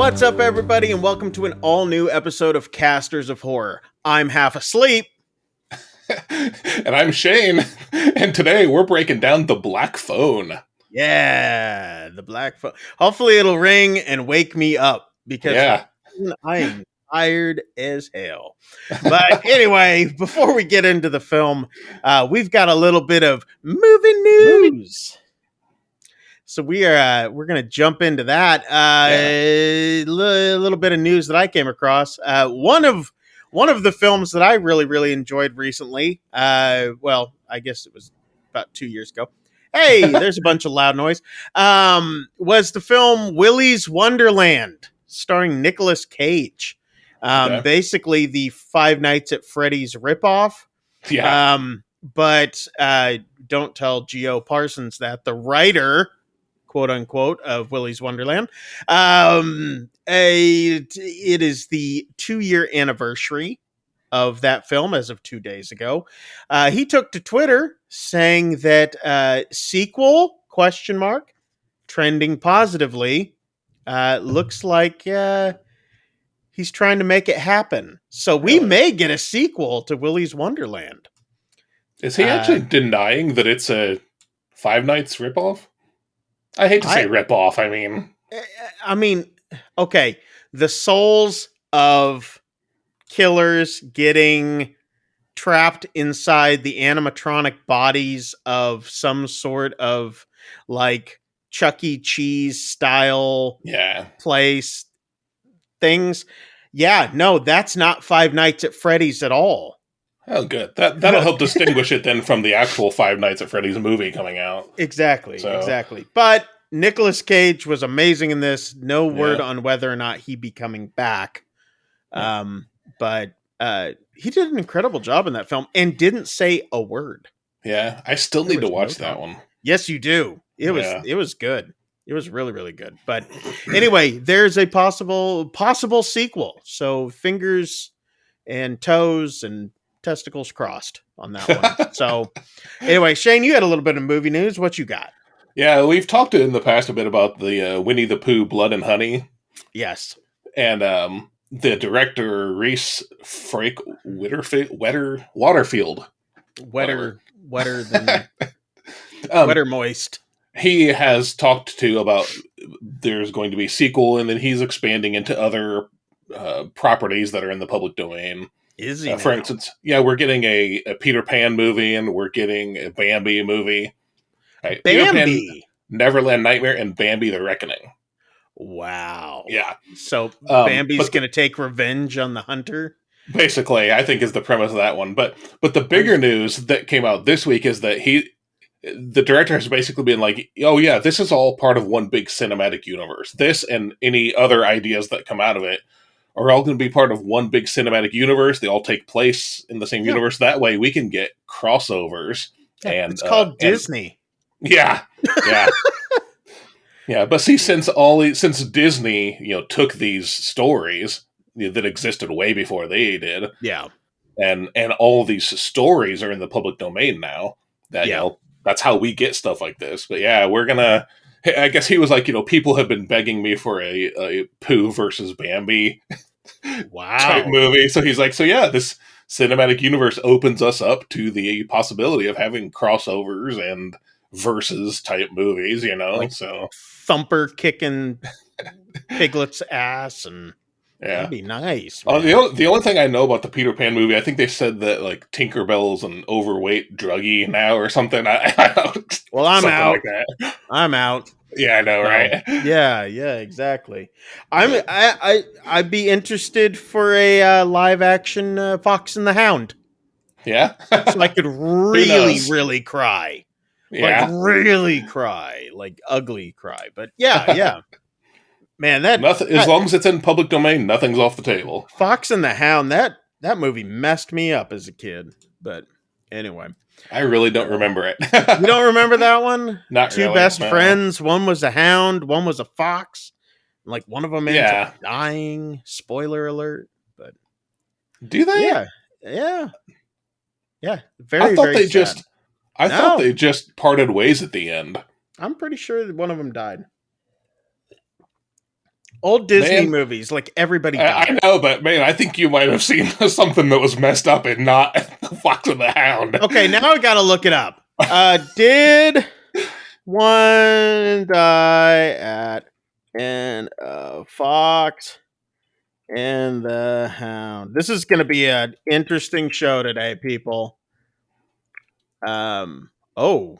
What's up, everybody, and welcome to an all-new episode of Casters of Horror. I'm half asleep. And I'm Shane, and today we're breaking down The Black Phone. Yeah, the black phone. Hopefully it'll ring and wake me up, because I am tired as hell. But anyway, before we get into the film, we've got a little bit of movie news. So we're going to jump into that. A little bit of news that I came across. One of the films that I really enjoyed recently. Well, I guess it was about 2 years ago. Hey, there's a bunch of loud noise. Was the film Willy's Wonderland, starring Nicolas Cage. Basically the Five Nights at Freddy's ripoff. Yeah. But don't tell Geo Parsons that. The writer, quote unquote, of Willy's Wonderland. It is the 2-year anniversary of that film as of 2 days ago. He took to Twitter saying that sequel ? Trending positively. Looks like he's trying to make it happen. So we may get a sequel to Willy's Wonderland. Is he actually denying that it's a Five Nights ripoff? I hate to say ripoff. I mean, okay, the souls of killers getting trapped inside the animatronic bodies of some sort of like Chuck E. Cheese style place things. Yeah, no, that's not Five Nights at Freddy's at all. Oh, good. That'll help distinguish it then from the actual Five Nights at Freddy's movie coming out. Exactly. But Nicolas Cage was amazing in this. No word on whether or not he'd be coming back. But he did an incredible job in that film and didn't say a word. Yeah, I still need to watch that one. Yes, you do. It was good. It was really good. But anyway, there's a possible sequel. So fingers and toes and testicles crossed on that one. So anyway, Shane, you had a little bit of movie news. What you got? Yeah, we've talked in the past a bit about the Winnie the Pooh Blood and Honey. Yes. And the director, Reese Frake Waterfield. Wetter than wetter moist. He has talked to about there's going to be a sequel, and then he's expanding into other properties that are in the public domain. Is he? For instance, we're getting a Peter Pan movie, and we're getting a Bambi movie. Right. Bambi, Neverland Nightmare, and Bambi: The Reckoning. Wow. Yeah. So Bambi's going to take revenge on the hunter. Basically, I think is the premise of that one. But the bigger news that came out this week is that the director has basically been like, oh yeah, this is all part of one big cinematic universe. This and any other ideas that come out of it are all going to be part of one big cinematic universe. They all take place in the same universe. That way we can get crossovers. Yeah, and it's called Disney. Yeah. Yeah, but see, since Disney, took these stories that existed way before they did, and all these stories are in the public domain now. That's how we get stuff like this. But we're gonna. I guess he was like, people have been begging me for a Pooh versus Bambi type movie. So he's like, this cinematic universe opens us up to the possibility of having crossovers and versus type movies, like so Thumper kicking Piglet's ass, and that'd be nice. The only thing I know about the Peter Pan movie, I think they said that like Tinkerbell's an overweight druggie now or something. Well, I'm out. Like I'm out. Yeah, I know, right? Yeah, exactly. I'd be interested for a live action Fox and the Hound. Yeah, so I could really cry. Like really cry, like ugly cry. But yeah. Man, as long as it's in public domain, nothing's off the table. Fox and the Hound, that movie messed me up as a kid. But anyway, I really don't remember it. You don't remember that one? Not Two really, best friends. One was a hound. One was a fox. Like one of them ends up dying. Spoiler alert. But do they? Yeah. I thought they just parted ways at the end. I'm pretty sure that one of them died. Old Disney movies, like everybody died. I know, but man, I think you might have seen something that was messed up and not Fox and the Hound. Okay, now I gotta look it up. Did one die at and Fox and the Hound? This is gonna be an interesting show today, people. Oh.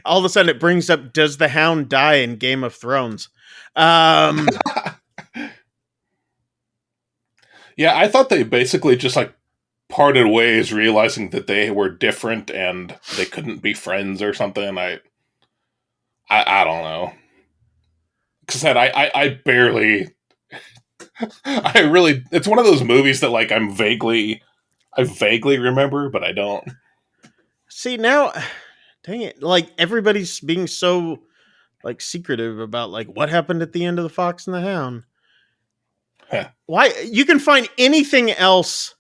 All of a sudden it brings up, does the Hound die in Game of Thrones? Yeah, I thought they basically just like parted ways, realizing that they were different and they couldn't be friends or something. I don't know. Because I barely, I really, it's one of those movies that like I vaguely remember, but I don't. See now, dang it! Like everybody's being so like secretive about like what happened at the end of the Fox and the Hound. Huh. Why you can find anything else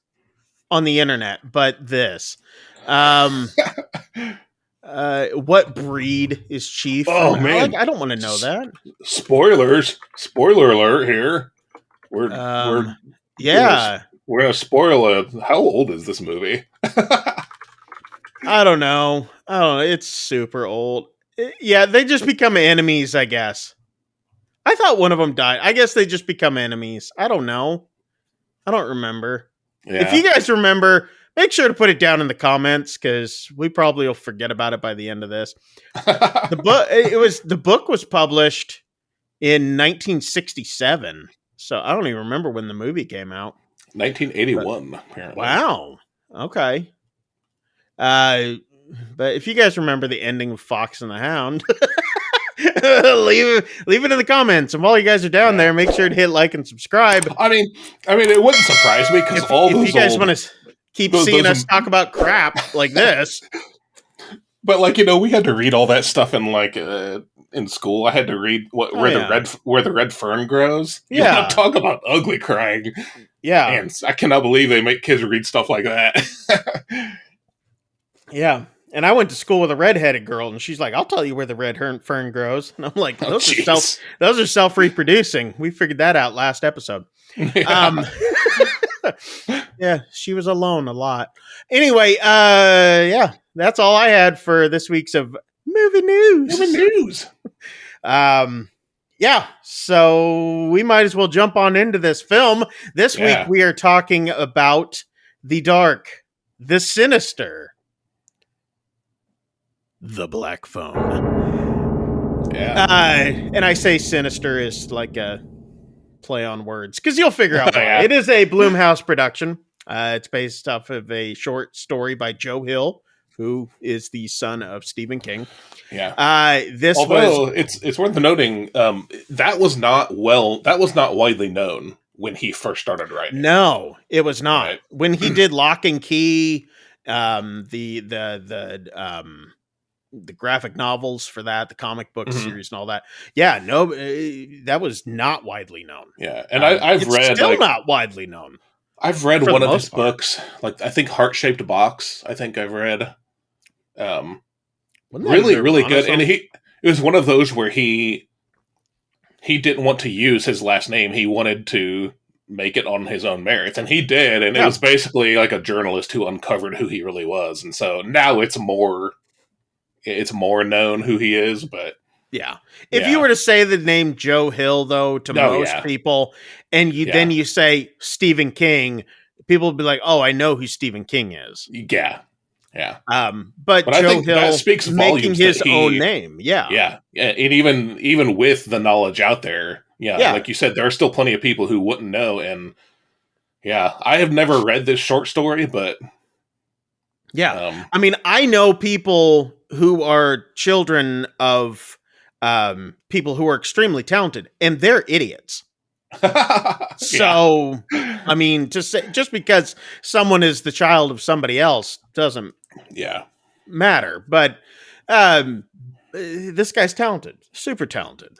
on the internet but this. What breed is Chief? Oh man, I don't want to know that. Spoiler alert here. We're gonna spoil how old is this movie? I don't know. It's super old. Yeah, they just become enemies, I guess. I thought one of them died. I guess they just become enemies. I don't know. I don't remember. Yeah. If you guys remember, make sure to put it down in the comments because we probably will forget about it by the end of this. The book was published in 1967, so I don't even remember when the movie came out. 1981, apparently. Wow. Okay. But if you guys remember the ending of Fox and the Hound, leave it in the comments. And while you guys are down there, make sure to hit like and subscribe. I mean, it wouldn't surprise me because if you guys want to keep seeing us talk about crap like this. But like we had to read all that stuff in school. I had to read where the red fern grows. Yeah, talk about ugly crying. Yeah, and I cannot believe they make kids read stuff like that. Yeah. And I went to school with a redheaded girl, and she's like, "I'll tell you where the red fern grows." And I'm like, "Those are self-reproducing." We figured that out last episode. Yeah. Yeah, she was alone a lot. Anyway, yeah, that's all I had for this week's of movie news. Yeah, so we might as well jump on into this film. This week we are talking about the dark, the sinister, The Black Phone. Yeah. And I say sinister is like a play on words because you'll figure out why. It is a Blumhouse production. It's based off of a short story by Joe Hill, who is the son of Stephen King. Yeah. It's worth noting that was not widely known when he first started writing. No, it was not. Right. When he did Lock and Key, the graphic novels for that, the comic book series and all that. Yeah, no, that was not widely known. Yeah, and I've read still not widely known. I've read one of his books, like I think Heart-Shaped Box. I think I've read. Really good, and it was one of those where he didn't want to use his last name. He wanted to make it on his own merits, and he did. And it was basically like a journalist who uncovered who he really was, and so now it's more known who he is. But if you were to say the name Joe Hill though to most people, and then you say Stephen King, people would be like, "Oh, I know who Stephen King is." Yeah. But Joe Hill speaks making his own name. Yeah. And even with the knowledge out there, like you said, there are still plenty of people who wouldn't know. And I have never read this short story, but I mean, I know people who are children of people who are extremely talented, and they're idiots. So, I mean, just because someone is the child of somebody else doesn't matter. But this guy's talented, super talented,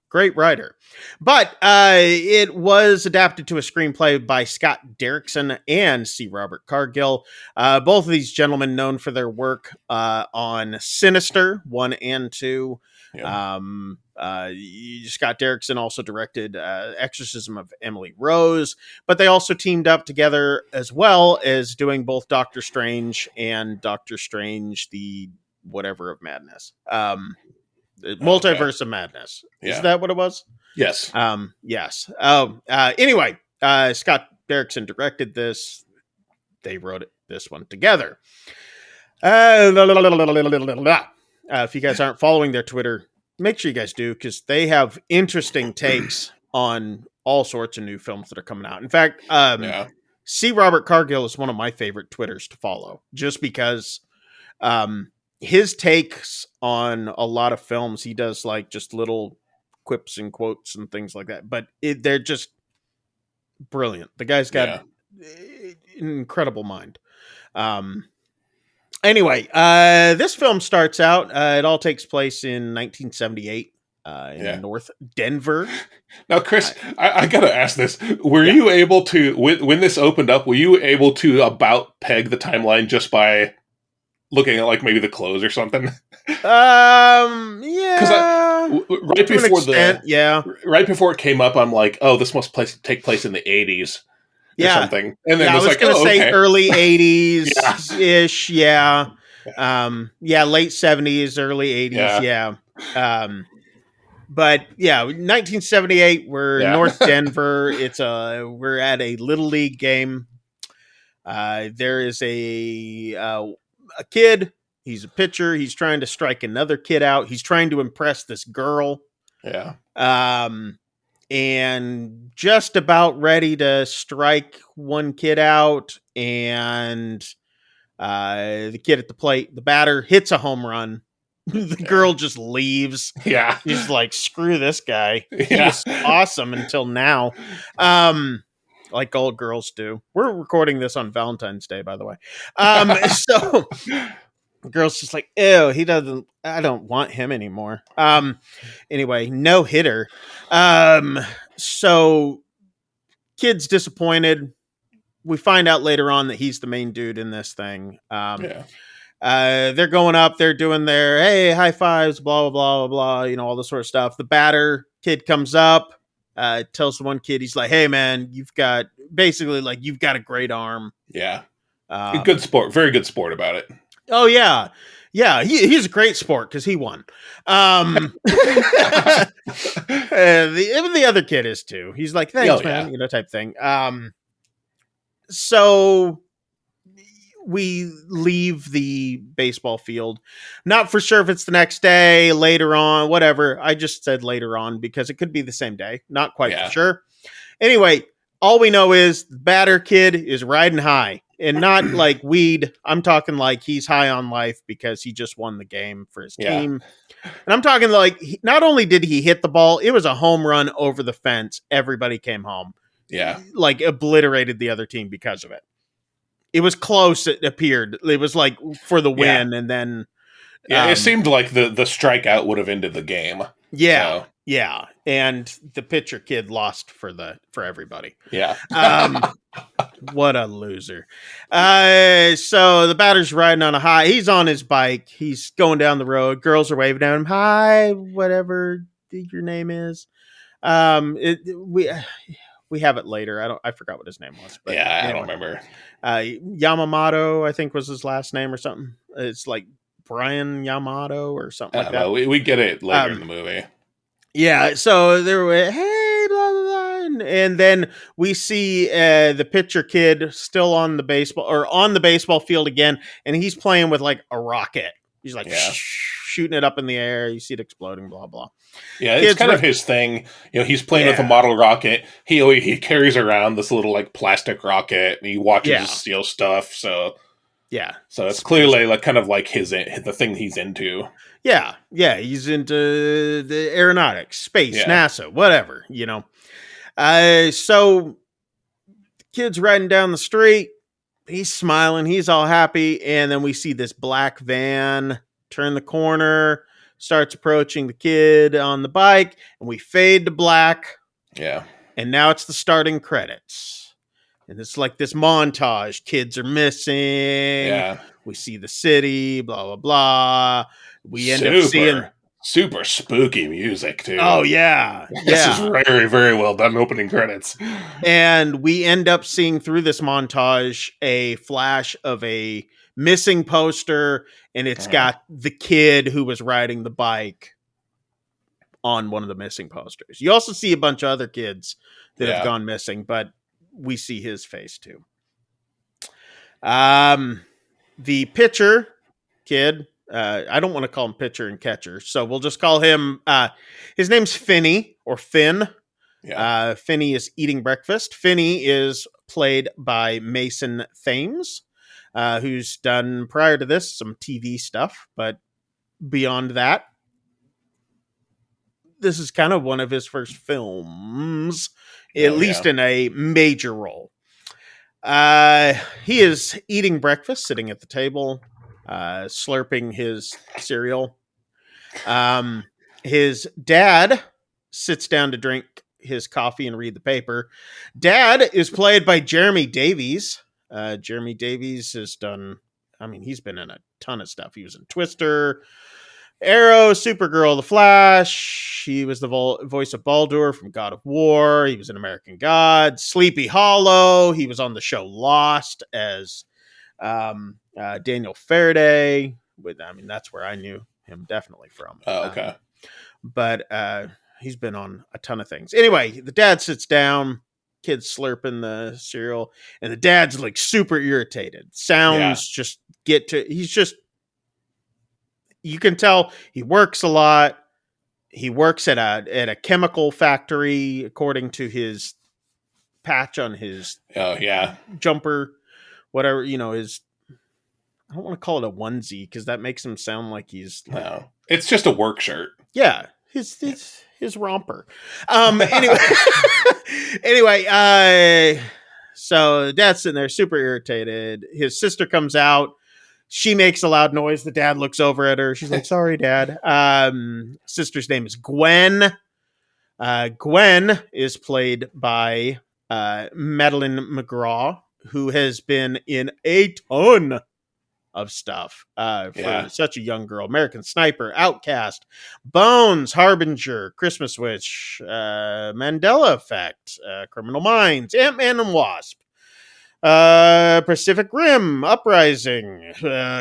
great writer. But it was adapted to a screenplay by Scott Derrickson and C. Robert Cargill. Both of these gentlemen known for their work on Sinister 1 and 2. Scott Derrickson also directed Exorcism of Emily Rose, but they also teamed up together as well as doing both Doctor Strange and Doctor Strange, the whatever of madness. Multiverse of Madness. Yeah. Is that what it was? Yes. Yes. Anyway, Scott Derrickson directed this. They wrote this one together. If you guys aren't following their Twitter, make sure you guys do, because they have interesting takes on all sorts of new films that are coming out. In fact, C. Robert Cargill is one of my favorite Twitters to follow, just because his takes on a lot of films, he does like just little quips and quotes and things like that, but they're just brilliant. The guy's got an incredible mind. Anyway, this film starts out, it all takes place in 1978 in North Denver. Now, Chris, I gotta ask this. Were you able to, when this opened up, were you able to about peg the timeline just by looking at like maybe the clothes or something? Yeah. Because right before it came up, I'm like, oh, this must take place in the 80s. Or something. And then I was like, going to say early 80s ish. Yeah. Late 70s, early 80s. But 1978, we're in North Denver. We're at a little league game. There is a kid. He's a pitcher. He's trying to strike another kid out. He's trying to impress this girl. Yeah. And just about ready to strike one kid out, and the kid at the plate, the batter, hits a home run. The girl just leaves. Yeah. She's like, screw this guy. He's awesome until now. Like all girls do. We're recording this on Valentine's Day, by the way. So the girl's just like, ew, I don't want him anymore. Anyway, no hitter. So kid's disappointed. We find out later on that he's the main dude in this thing. They're going up, they're doing their, hey, high fives, blah, blah, blah, blah, all this sort of stuff. The batter kid comes up, tells the one kid, he's like, hey man, you've got a great arm. Yeah. Good sport. Very good sport about it. Oh yeah. Yeah, he's a great sport because he won. The other kid is too. He's like, thanks, man, type thing. So we leave the baseball field. Not for sure if it's the next day, later on, whatever. I just said later on because it could be the same day. Not quite for sure. Anyway, all we know is the batter kid is riding high. And not like weed. I'm talking like he's high on life because he just won the game for his team. And I'm talking like not only did he hit the ball, it was a home run over the fence. Everybody came home. Yeah. Like obliterated the other team because of it. It was close, it appeared. It was like for the win. And then. It seemed like the strikeout would have ended the game. Yeah. So. Yeah. And the pitcher kid lost for everybody. Yeah. What a loser. So the batter's riding on a high. He's on his bike. He's going down the road. Girls are waving at him. Hi, whatever your name is. We have it later. I forgot what his name was. But I don't remember. Yamamoto, I think was his last name or something. It's like Brian Yamamoto or something like that. We get it later in the movie. Yeah, so they were, hey, blah, blah, blah. And then we see the pitcher kid still on the baseball field again, and he's playing with like a rocket. He's like shooting it up in the air. You see it exploding, blah, blah. Yeah, it's kind of his thing. He's playing with a model rocket. He carries around this little like plastic rocket, and he watches steal stuff. So so it's clearly like kind of like the thing he's into. Yeah, he's into the aeronautics, space, NASA, whatever, So the kid's riding down the street. He's smiling. He's all happy. And then we see this black van turn the corner, starts approaching the kid on the bike, and we fade to black. Yeah. And now it's the starting credits. And it's like this montage. Kids are missing. Yeah. We see the city, blah, blah, blah. We end up seeing super spooky music too. Oh yeah. This is very, very well done opening credits. And we end up seeing through this montage a flash of a missing poster, and it's got the kid who was riding the bike on one of the missing posters. You also see a bunch of other kids that have gone missing, but we see his face too. The pitcher kid, I don't want to call him pitcher and catcher, so we'll just call him, his name's Finney, or Finn. Yeah. Finney is eating breakfast. Finney is played by Mason Thames, who's done, prior to this, some TV stuff, but beyond that, this is kind of one of his first films, at least in a major role. He is eating breakfast, sitting at the table, slurping his cereal. His dad sits down to drink his coffee and read the paper. Dad is played by Jeremy Davies. Jeremy Davies has done, he's been in a ton of stuff. He was in Twister, Arrow, Supergirl, The Flash. He was the voice of Baldur from God of War. He was in American Gods, Sleepy Hollow. He was on the show Lost as Daniel Faraday. That's where I knew him definitely from. Oh, okay. But he's been on a ton of things. Anyway, the dad sits down, kid's slurping the cereal, and the dad's like super irritated. You can tell he works a lot. He works at a chemical factory, according to his patch on his jumper, whatever, his, I don't want to call it a onesie because that makes him sound like he's it's just a work shirt. Yeah, his romper. Anyway, so dad's sitting there super irritated. His sister comes out. She makes a loud noise. The dad looks over at her. She's like, "Sorry, Dad." Sister's name is Gwen. Gwen is played by Madeline McGraw, who has been in a ton of stuff for such a young girl. American Sniper, Outcast, Bones, Harbinger, Christmas Witch, Mandela Effect, Criminal Minds, Ant-Man and Wasp, Pacific Rim, Uprising,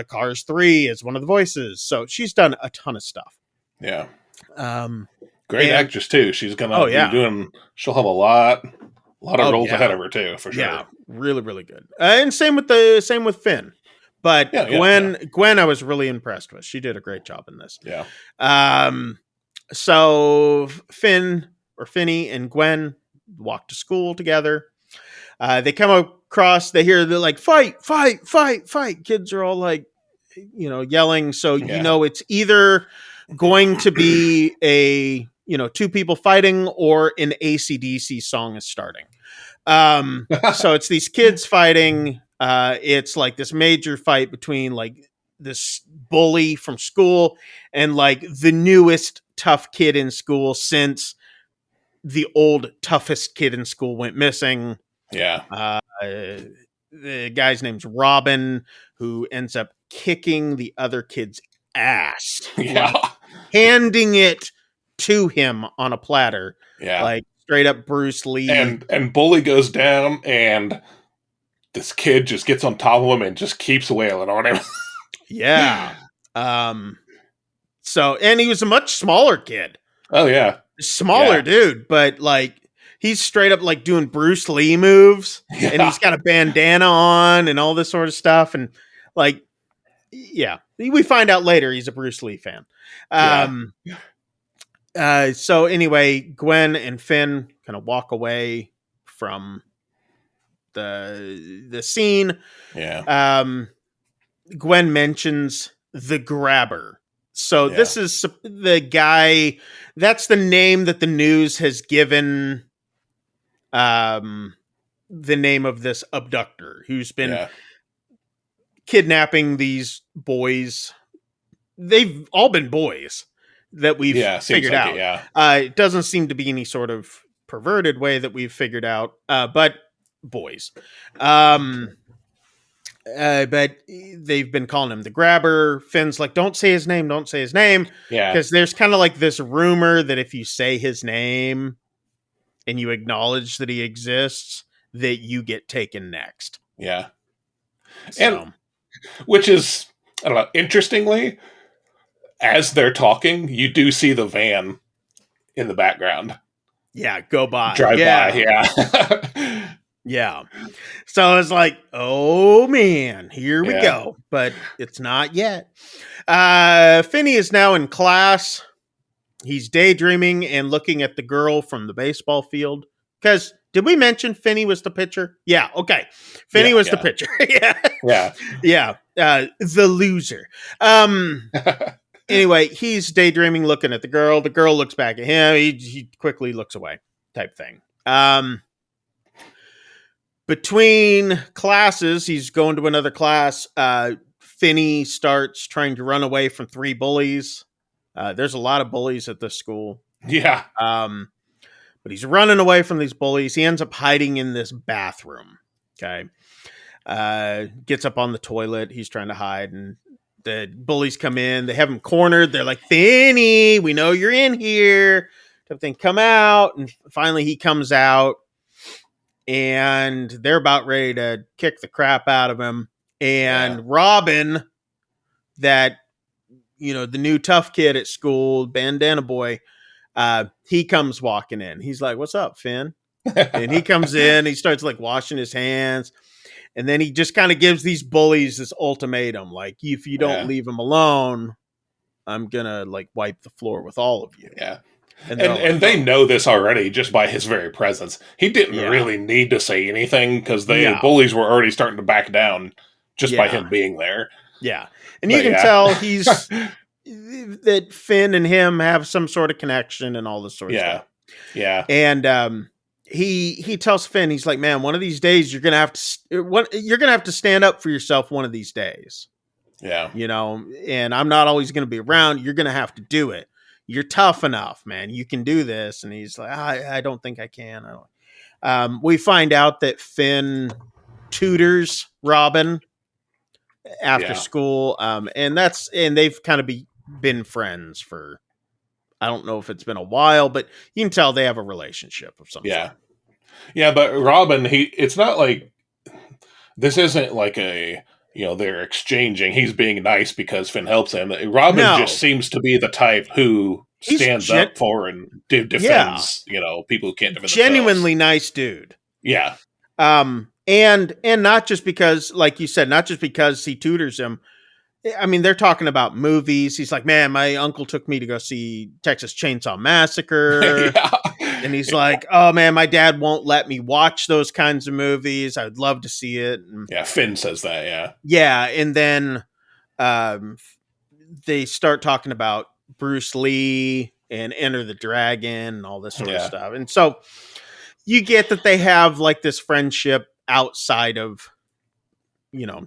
Cars 3 is one of the voices. So she's done a ton of stuff. Yeah. Great actress too. She's gonna be doing. She'll have a lot of roles ahead of her too, for sure. Yeah, really, really good. And same with Finn. But Gwen, I was really impressed with. She did a great job in this. Yeah. So Finney and Gwen walk to school together. They come across, they hear, they're like, fight, fight, fight, fight. Kids are all like, yelling. So, it's either going to be two people fighting or an AC/DC song is starting. So it's these kids fighting. It's like this major fight between like this bully from school and like the newest tough kid in school since the old toughest kid in school went missing. Yeah. The guy's name's Robin, who ends up kicking the other kid's ass. Yeah. Like, handing it to him on a platter. Yeah. Like straight up Bruce Lee. And bully goes down, and this kid just gets on top of him and just keeps wailing on him. Yeah. So, and he was a much smaller kid. Oh, yeah. Smaller dude, but like, he's straight up like doing Bruce Lee moves, and he's got a bandana on and all this sort of stuff. And like, we find out later he's a Bruce Lee fan. So anyway, Gwen and Finn kind of walk away from the scene. Yeah. Gwen mentions the Grabber. So this is the guy. That's the name that the news has given the name of this abductor who's been kidnapping these boys. They've all been boys that we've figured out. It doesn't seem to be any sort of perverted way that we've figured out, but boys. But they've been calling him the Grabber. Finn's like, don't say his name, don't say his name. Yeah. Because there's kind of like this rumor that if you say his name and you acknowledge that he exists, that you get taken next. Yeah. So. And which is, I don't know, interestingly, as they're talking, you do see the van in the background. Yeah, go by. Drive by, yeah. Yeah. So it's like, oh man, here we go. But it's not yet. Finney is now in class. He's daydreaming and looking at the girl from the baseball field. Because did we mention Finney was the pitcher? Yeah, okay. Finney was the pitcher. Yeah. The loser. Anyway, he's daydreaming, looking at the girl. The girl looks back at him. He quickly looks away, type thing. Between classes, he's going to another class. Finney starts trying to run away from 3 bullies. There's a lot of bullies at this school. Yeah. But he's running away from these bullies. He ends up hiding in this bathroom. Okay. Gets up on the toilet. He's trying to hide, and the bullies come in. They have him cornered. They're like, Finney, we know you're in here. Everything, come out. And finally he comes out, and they're about ready to kick the crap out of him. And Robin, that, the new tough kid at school, bandana boy, he comes walking in. He's like, what's up, Finn? And he comes in, he starts like washing his hands. And then he just kind of gives these bullies this ultimatum. Like, if you don't leave him alone, I'm going to like wipe the floor with all of you. Yeah. And they know this already just by his very presence. He didn't really need to say anything because the bullies were already starting to back down just by him being there. Yeah. And you can tell he's that Finn and him have some sort of connection and all this sort of stuff. Yeah. And he tells Finn, he's like, man, one of these days you're going to have to stand up for yourself one of these days. Yeah. And I'm not always going to be around. You're going to have to do it. You're tough enough, man. You can do this. And he's like, I don't think I can. We find out that Finn tutors Robin after school. And they've kind of been friends for, I don't know if it's been a while, but you can tell they have a relationship of some sort. Yeah, but Robin, it's not like, this isn't like they're exchanging. He's being nice because Finn helps him. Robin just seems to be the type who stands up for and defends, people who can't defend genuinely themselves. Nice dude. Yeah. And not just because, like you said, not just because he tutors him. I mean, they're talking about movies. He's like, man, my uncle took me to go see Texas Chainsaw Massacre. And he's like, oh man, my dad won't let me watch those kinds of movies. I would love to see it. And, Finn says that, yeah. Yeah, and then they start talking about Bruce Lee and Enter the Dragon and all this sort of stuff. And so you get that they have like this friendship outside of,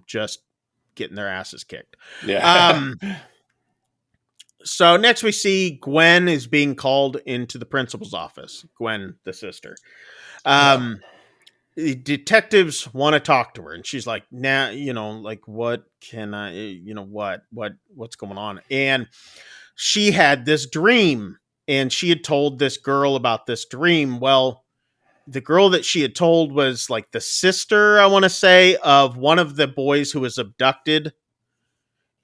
just getting their asses kicked. Yeah. So next we see Gwen is being called into the principal's office. Gwen, the sister. The detectives want to talk to her, and she's like, nah, like, what can I, what's going on? And she had this dream, and she had told this girl about this dream. Well, the girl that she had told was like the sister, I want to say, of one of the boys who was abducted.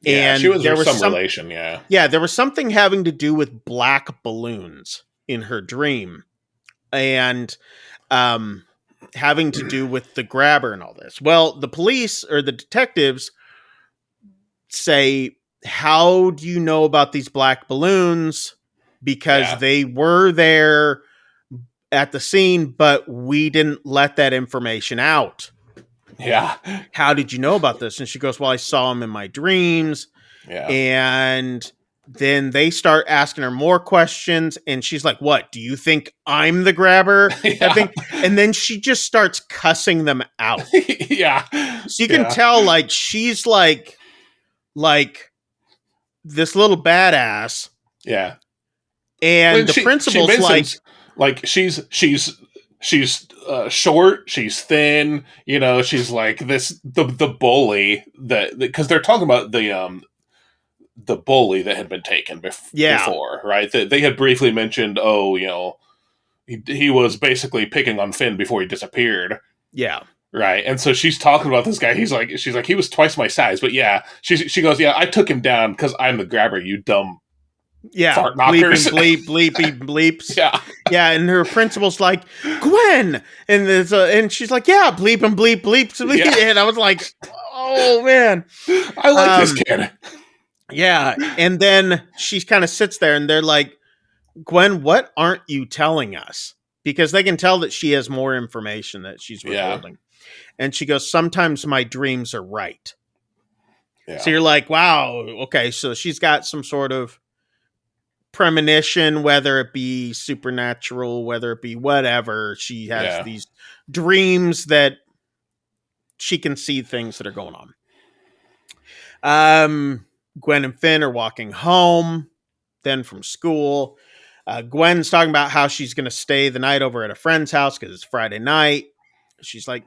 Yeah, and she was some relation, yeah. Yeah, there was something having to do with black balloons in her dream. And having to do with the grabber and all this. Well, the police or the detectives say, how do you know about these black balloons? Because they were there at the scene, but we didn't let that information out. Yeah. How did you know about this? And she goes, well, I saw him in my dreams. Yeah. And then they start asking her more questions. And she's like, what? Do you think I'm the grabber? I think. And then she just starts cussing them out. Yeah. So you can tell, like, she's like this little badass. Yeah. And the principal's like she's she's short, she's thin, you know, she's like the bully that because they're talking about the bully that had been taken before, right? They had briefly mentioned, oh, you know, he was basically picking on Finn before he disappeared. Yeah. Right. And so she's talking about this guy. She's like, he was twice my size. But yeah, she goes, yeah, I took him down because I'm the grabber, you dumb fart knockers. Bleepy bleeps. Yeah. Yeah. And her principal's like, Gwen. And she's like, yeah, bleep and bleep, bleeps. Yeah. And I was like, oh, man. I like this kid. Yeah. And then she kind of sits there and they're like, Gwen, what aren't you telling us? Because they can tell that she has more information that she's withholding. Yeah. And she goes, sometimes my dreams are right. Yeah. So you're like, wow, okay, so she's got some sort of premonition, whether it be supernatural, whether it be whatever. She has these dreams that she can see things that are going on. Gwen and Finn are walking home, then from school. Gwen's talking about how she's going to stay the night over at a friend's house because it's Friday night. She's like,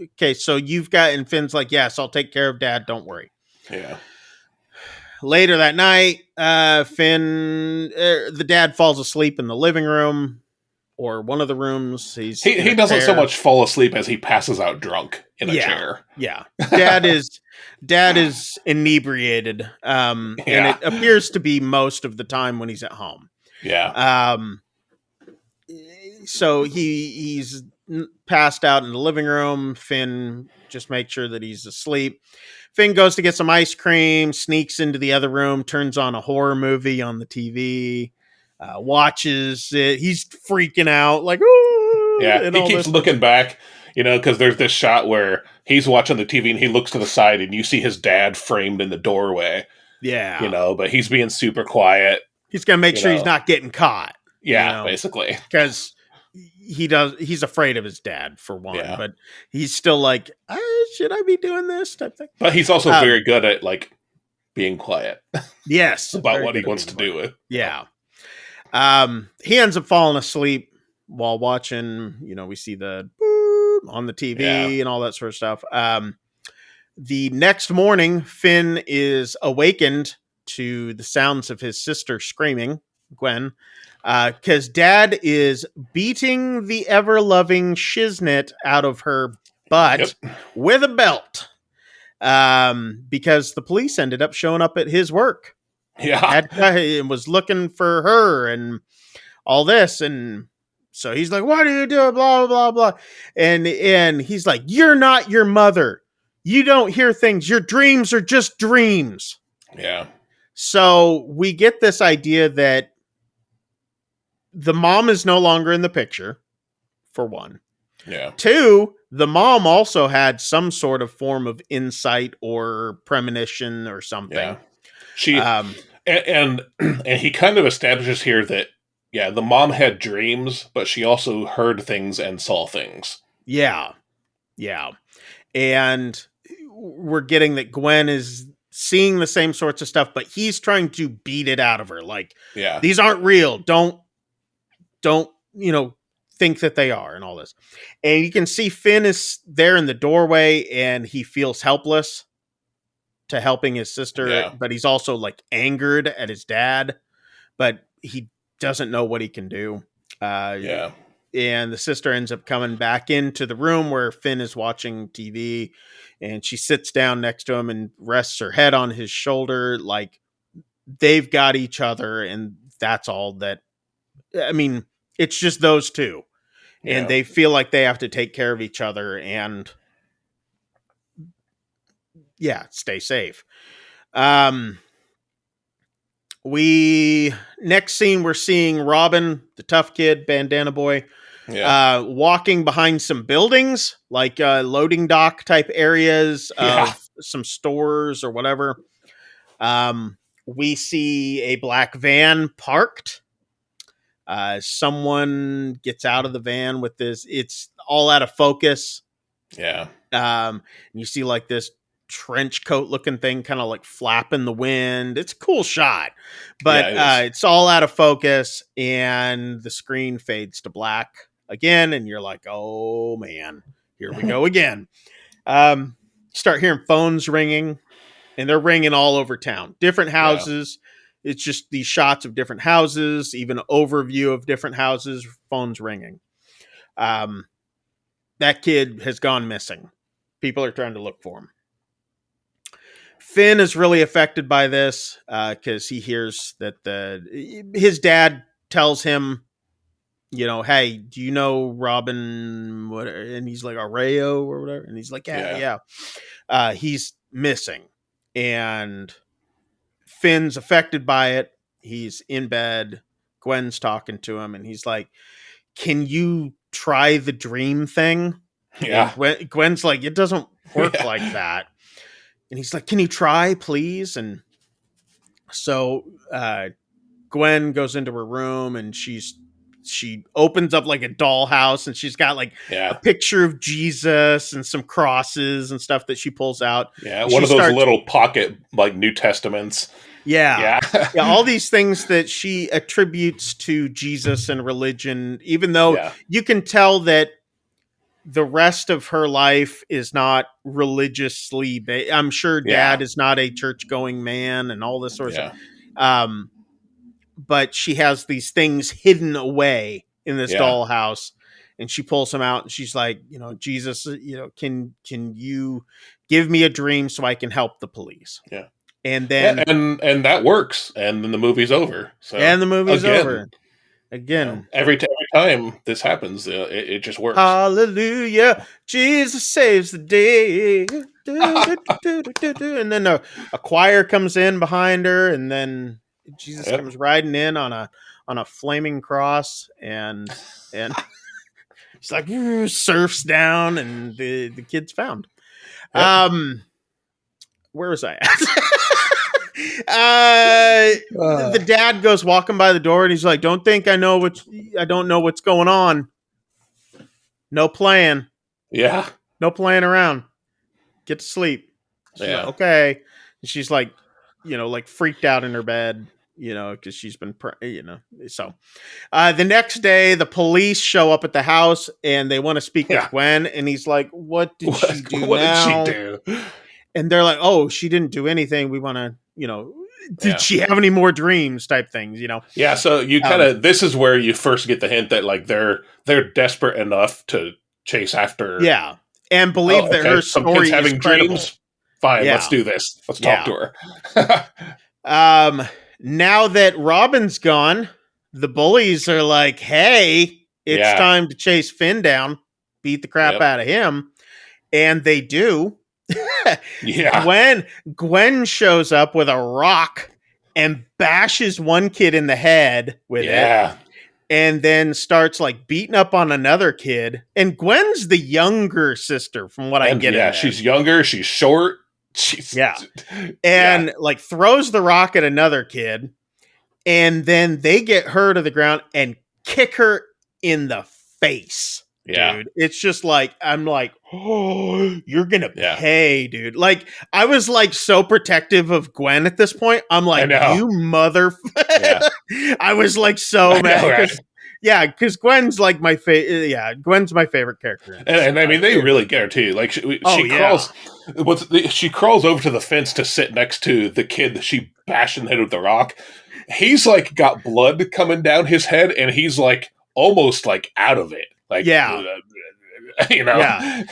okay, so you've got, and Finn's like, yes, I'll take care of Dad. Don't worry. Yeah. Later that night, Finn, the dad falls asleep in the living room or one of the rooms. He doesn't so much fall asleep as he passes out drunk in a chair. Yeah. Dad is inebriated. And it appears to be most of the time when he's at home. Yeah. So he's passed out in the living room. Finn just makes sure that he's asleep. Finn goes to get some ice cream, sneaks into the other room, turns on a horror movie on the TV, watches it. He's freaking out, like, ooh. Yeah, he keeps looking back, you know, because there's this shot where he's watching the TV and he looks to the side and you see his dad framed in the doorway. Yeah. You know, but he's being super quiet. He's going to make sure he's not getting caught. Yeah, basically. Because he's afraid of his dad, for one, but he's still like, should I be doing this type thing? But he's also very good at like being quiet. Yes. About what he wants to do with. Yeah. He ends up falling asleep while watching, you know, we see the boop on the TV and all that sort of stuff. The next morning, Finn is awakened to the sounds of his sister screaming, Gwen, because Dad is beating the ever-loving shiznit out of her butt with a belt, because the police ended up showing up at his work. Yeah. Dad was looking for her and all this, and so he's like, what are you doing? Blah, blah, blah. And he's like, you're not your mother. You don't hear things. Your dreams are just dreams. Yeah. So we get this idea that the mom is no longer in the picture, for one. Yeah. Two, the mom also had some sort of form of insight or premonition or something. Yeah. She and he kind of establishes here that the mom had dreams, but she also heard things and saw things. Yeah. Yeah. And we're getting that Gwen is seeing the same sorts of stuff, but he's trying to beat it out of her. Like, these aren't real. Don't, you know, think that they are and all this. And you can see Finn is there in the doorway and he feels helpless to helping his sister, but he's also like angered at his dad, but he doesn't know what he can do. And the sister ends up coming back into the room where Finn is watching TV, and she sits down next to him and rests her head on his shoulder. Like, they've got each other, and that's all that, I mean, it's just those two. And they feel like they have to take care of each other and stay safe. Next scene, we're seeing Robin, the tough kid, bandana boy, walking behind some buildings, like loading dock type areas of some stores or whatever. We see a black van parked. Someone gets out of the van with this. It's all out of focus. Yeah. You see like this trench coat looking thing kind of like flapping the wind. It's a cool shot, but it's all out of focus and the screen fades to black again, and you're like, oh man, here we go again. Start hearing phones ringing, and they're ringing all over town, different houses. It's just these shots of different houses, even an overview of different houses, phones ringing. That kid has gone missing. People are trying to look for him. Finn is really affected by this because he hears that his dad tells him, you know, hey, do you know Robin? What? And he's like, Arreo or whatever. And he's like, yeah. He's missing. And Finn's affected by it. He's in bed. Gwen's talking to him. And he's like, can you try the dream thing? Yeah. And Gwen's like, it doesn't work like that. And he's like, can you try, please? And so Gwen goes into her room and she opens up like a dollhouse, and she's got like a picture of Jesus and some crosses and stuff that she pulls out. Yeah, one of those little pocket like New Testaments. Yeah. All these things that she attributes to Jesus and religion, even though you can tell that the rest of her life is not religiously. I'm sure Dad is not a church-going man and all this sort of stuff. But she has these things hidden away in this dollhouse, and she pulls them out, and she's like, you know, Jesus, you know, can you give me a dream so I can help the police? Yeah. And then and that works, and then the movie's over. So over. Again, you know, every time this happens, it just works. Hallelujah, Jesus saves the day. And then a choir comes in behind her, and then Jesus comes riding in on a flaming cross, and she's like surfs down, and the kid's found. Where was I at? The dad goes walking by the door, and he's like, don't think I don't know what's going on. No playing. Yeah. No playing around. Get to sleep. She's like, okay. And she's like, you know, like freaked out in her bed, you know, because she's been, so the next day the police show up at the house, and they want to speak with Gwen, and he's like, what did she do? And they're like, oh, she didn't do anything. We want to, you know, did she have any more dreams type things, you know? Yeah. So you kind of, this is where you first get the hint that like they're desperate enough to chase after. Yeah. And believe that her story is having dreams. Fine. Let's do this. Let's talk to her. Now that Robin's gone, the bullies are like, hey, it's time to chase Finn down, beat the crap out of him. And they do. Gwen shows up with a rock and bashes one kid in the head with it, and then starts like beating up on another kid. And Gwen's the younger sister, from what I get. Yeah, she's younger. She's short. Like throws the rock at another kid, and then they get her to the ground and kick her in the face. Dude, it's just like, I'm like, oh, you're gonna pay, dude. Like, I was like so protective of Gwen at this point. I'm like, you mother. I was like so mad. Because Gwen's like my favorite. Yeah, Gwen's my favorite character. And I mean, they really get her too. Like she crawls. She crawls over to the fence to sit next to the kid that she bashed in the head with the rock. He's like got blood coming down his head, and he's like almost like out of it. Like, you know,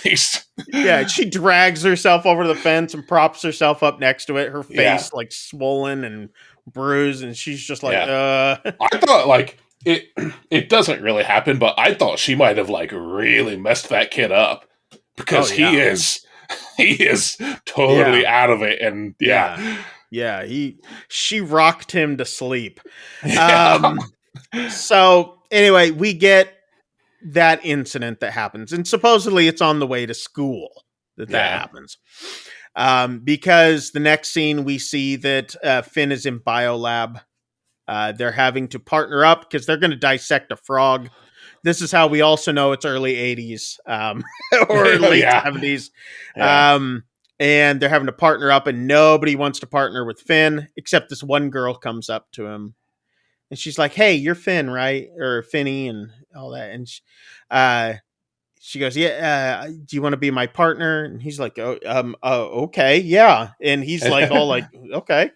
she drags herself over to the fence and props herself up next to it. Her face like swollen and bruised, and she's just like, I thought like it doesn't really happen, but I thought she might have like really messed that kid up, because he is totally out of it, and she rocked him to sleep. So anyway, we get that incident that happens, and supposedly it's on the way to school that happens, because the next scene we see that Finn is in biolab. They're having to partner up because they're going to dissect a frog. This is how we also know it's early 80s or late 70s. And they're having to partner up, and nobody wants to partner with Finn except this one girl comes up to him. and she's like, "Hey, you're Finn, right?" Or Finny and all that. And she goes, "Yeah, do you want to be my partner?" And he's like, okay, yeah." And he's like, all like, "Okay."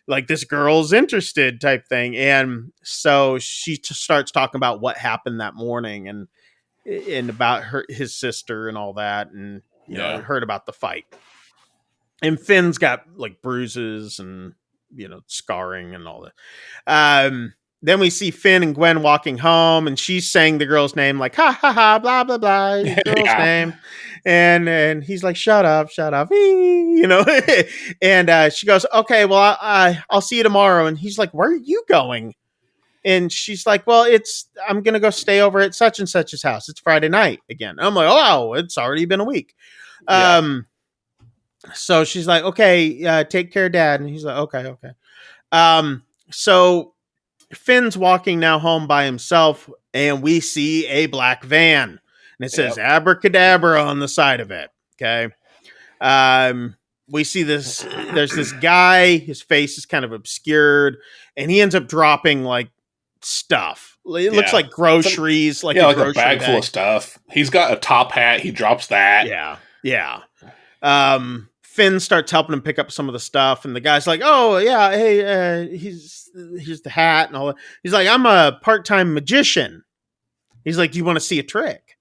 Like, this girl's interested type thing. And so she starts talking about what happened that morning and about his sister and all that. And, you know, heard about the fight. And Finn's got like bruises and, you know, scarring and all that. Then we see Finn and Gwen walking home, and she's saying the girl's name, like, ha ha ha, blah blah blah, girl's name. And he's like, shut up, you know. And she goes, okay, well, I'll see you tomorrow. And he's like, where are you going? And she's like, well, I'm gonna go stay over at such and such's house. It's Friday night again. I'm like, oh, it's already been a week. So she's like, okay, take care, Dad. And he's like, okay. So Finn's walking now home by himself, and we see a black van, and it says abracadabra on the side of it. Okay. We see this, there's this guy, his face is kind of obscured, and he ends up dropping like stuff. It looks like groceries, like a bag full of stuff. He's got a top hat. He drops that. Yeah. Finn starts helping him pick up some of the stuff, and the guy's like, "Oh yeah, hey, here's the hat and all that." He's like, "I'm a part-time magician." He's like, "Do you want to see a trick?"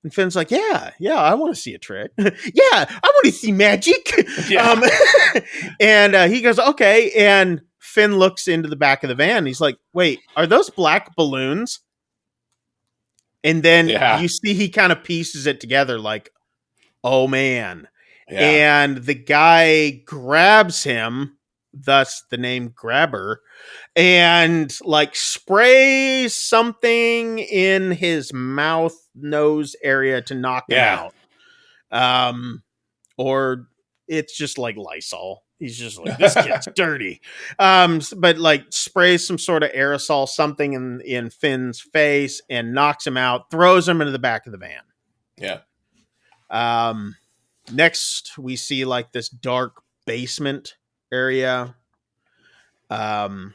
And Finn's like, "Yeah, I want to see a trick. Yeah, I want to see magic." And he goes, "Okay." And Finn looks into the back of the van. He's like, "Wait, are those black balloons?" And then you see he kind of pieces it together, like, "Oh man." And the guy grabs him, thus the name Grabber, and like sprays something in his mouth, nose area to knock him out. Or it's just like Lysol. He's just like, this kid's dirty. But like sprays some sort of aerosol, something in Finn's face, and knocks him out, throws him into the back of the van. Next, we see like this dark basement area. And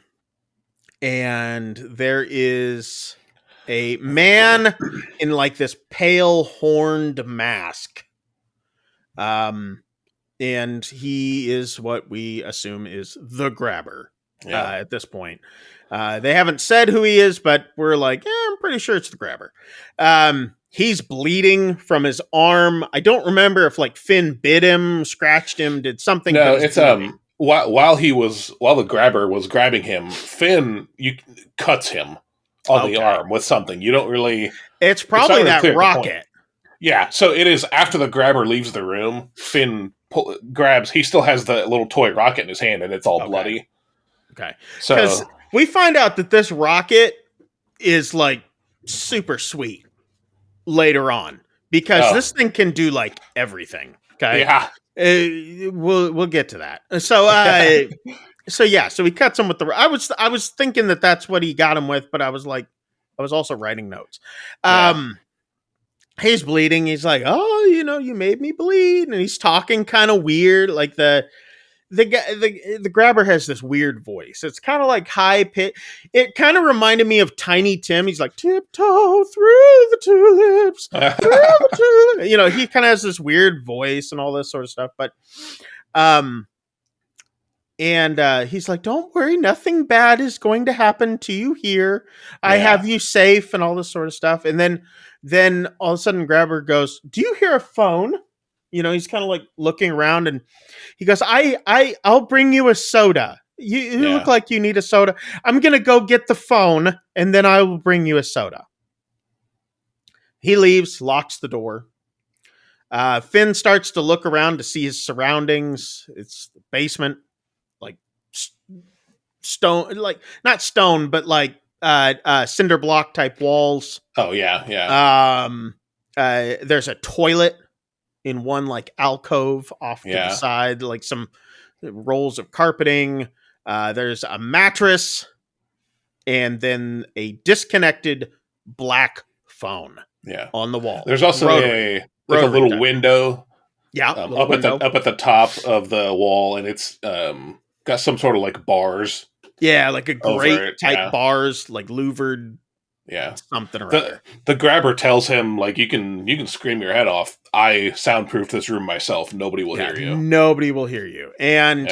there is a man in like this pale horned mask. And he is what we assume is the Grabber at this point. They haven't said who he is, but we're like, I'm pretty sure it's the Grabber. He's bleeding from his arm. I don't remember if like Finn bit him, scratched him, did something. No, it's while the Grabber was grabbing him, Finn cuts him on the arm with something. You don't really. It's probably that rocket. Yeah, so it is after the Grabber leaves the room. Finn grabs. He still has the little toy rocket in his hand, and it's all bloody. Okay, so we find out that this rocket is like super sweet later on, because this thing can do like everything. Okay. Yeah. We'll get to that. So so he cuts him with the. I was thinking that that's what he got him with, but I was also writing notes. He's bleeding. He's like, "Oh, you know, you made me bleed," and he's talking kind of weird, like the Grabber has this weird voice. It's kind of like high pitch. It kind of reminded me of Tiny Tim. He's like, tiptoe through the tulips. You know, he kind of has this weird voice and all this sort of stuff. But, he's like, don't worry, nothing bad is going to happen to you here. I have you safe and all this sort of stuff. And then all of a sudden Grabber goes, do you hear a phone? You know, he's kind of like looking around, and he goes, I'll bring you a soda. You look like you need a soda. I'm going to go get the phone, and then I will bring you a soda. He leaves, locks the door. Finn starts to look around to see his surroundings. It's the basement, like stone, like not stone, but like cinder block type walls. Oh, yeah. There's a toilet in one like alcove off to the side, like some rolls of carpeting. There's a mattress, and then a disconnected black phone on the wall. There's also a little window up at the top of the wall, and it's got some sort of like bars. Yeah, like a grate type bars, like louvered. Yeah, something or other. The grabber tells him, like, you can scream your head off. I soundproof this room myself. Nobody will hear you. Nobody will hear you. And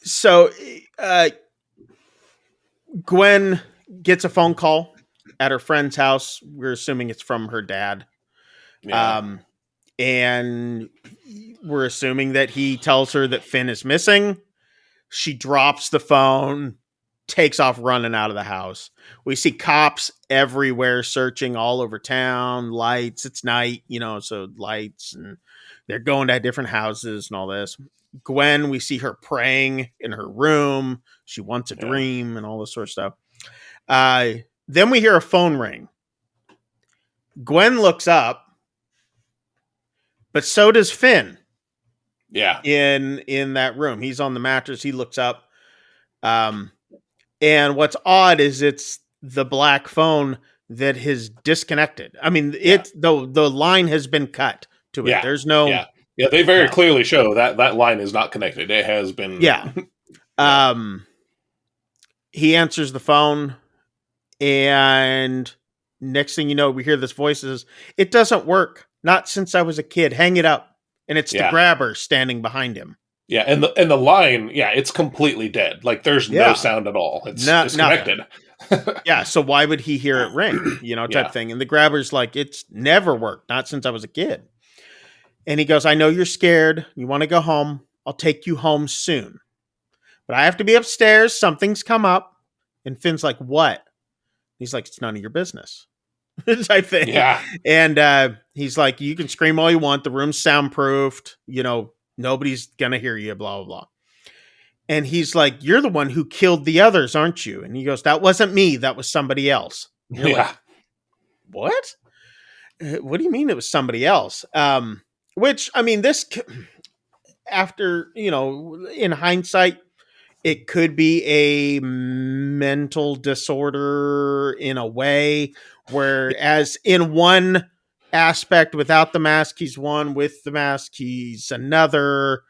so Gwen gets a phone call at her friend's house. We're assuming it's from her dad. Yeah. And we're assuming that he tells her that Finn is missing. She drops the phone, takes off running out of the house. We see cops everywhere searching all over town, lights. It's night, so lights, and they're going to different houses and all this. Gwen, we see her praying in her room. She wants a dream and all this sort of stuff. Then we hear a phone ring. Gwen looks up, but so does Finn. Yeah. In that room. He's on the mattress. He looks up. And what's odd is it's the black phone that has disconnected. I mean, the line has been cut to it. Yeah. There's no. Yeah. They very clearly show that line is not connected. It has been. Yeah. He answers the phone, and next thing you know, we hear this voice says, "It doesn't work. Not since I was a kid. Hang it up." And it's the grabber standing behind him. Yeah, and the line, it's completely dead. Like, there's no sound at all. It's disconnected. Yeah, so why would he hear it ring? Type thing. And the grabber's like, it's never worked. Not since I was a kid. And he goes, I know you're scared. You want to go home. I'll take you home soon. But I have to be upstairs. Something's come up. And Finn's like, what? He's like, it's none of your business. Type thing. Yeah. And he's like, you can scream all you want. The room's soundproofed. Nobody's going to hear you, blah, blah, blah. And he's like, you're the one who killed the others, aren't you? And he goes, that wasn't me. That was somebody else. You're like, what? What do you mean it was somebody else? Which, I mean, this, after, in hindsight, it could be a mental disorder in a way, whereas in one aspect without the mask, he's one. With the mask, he's another.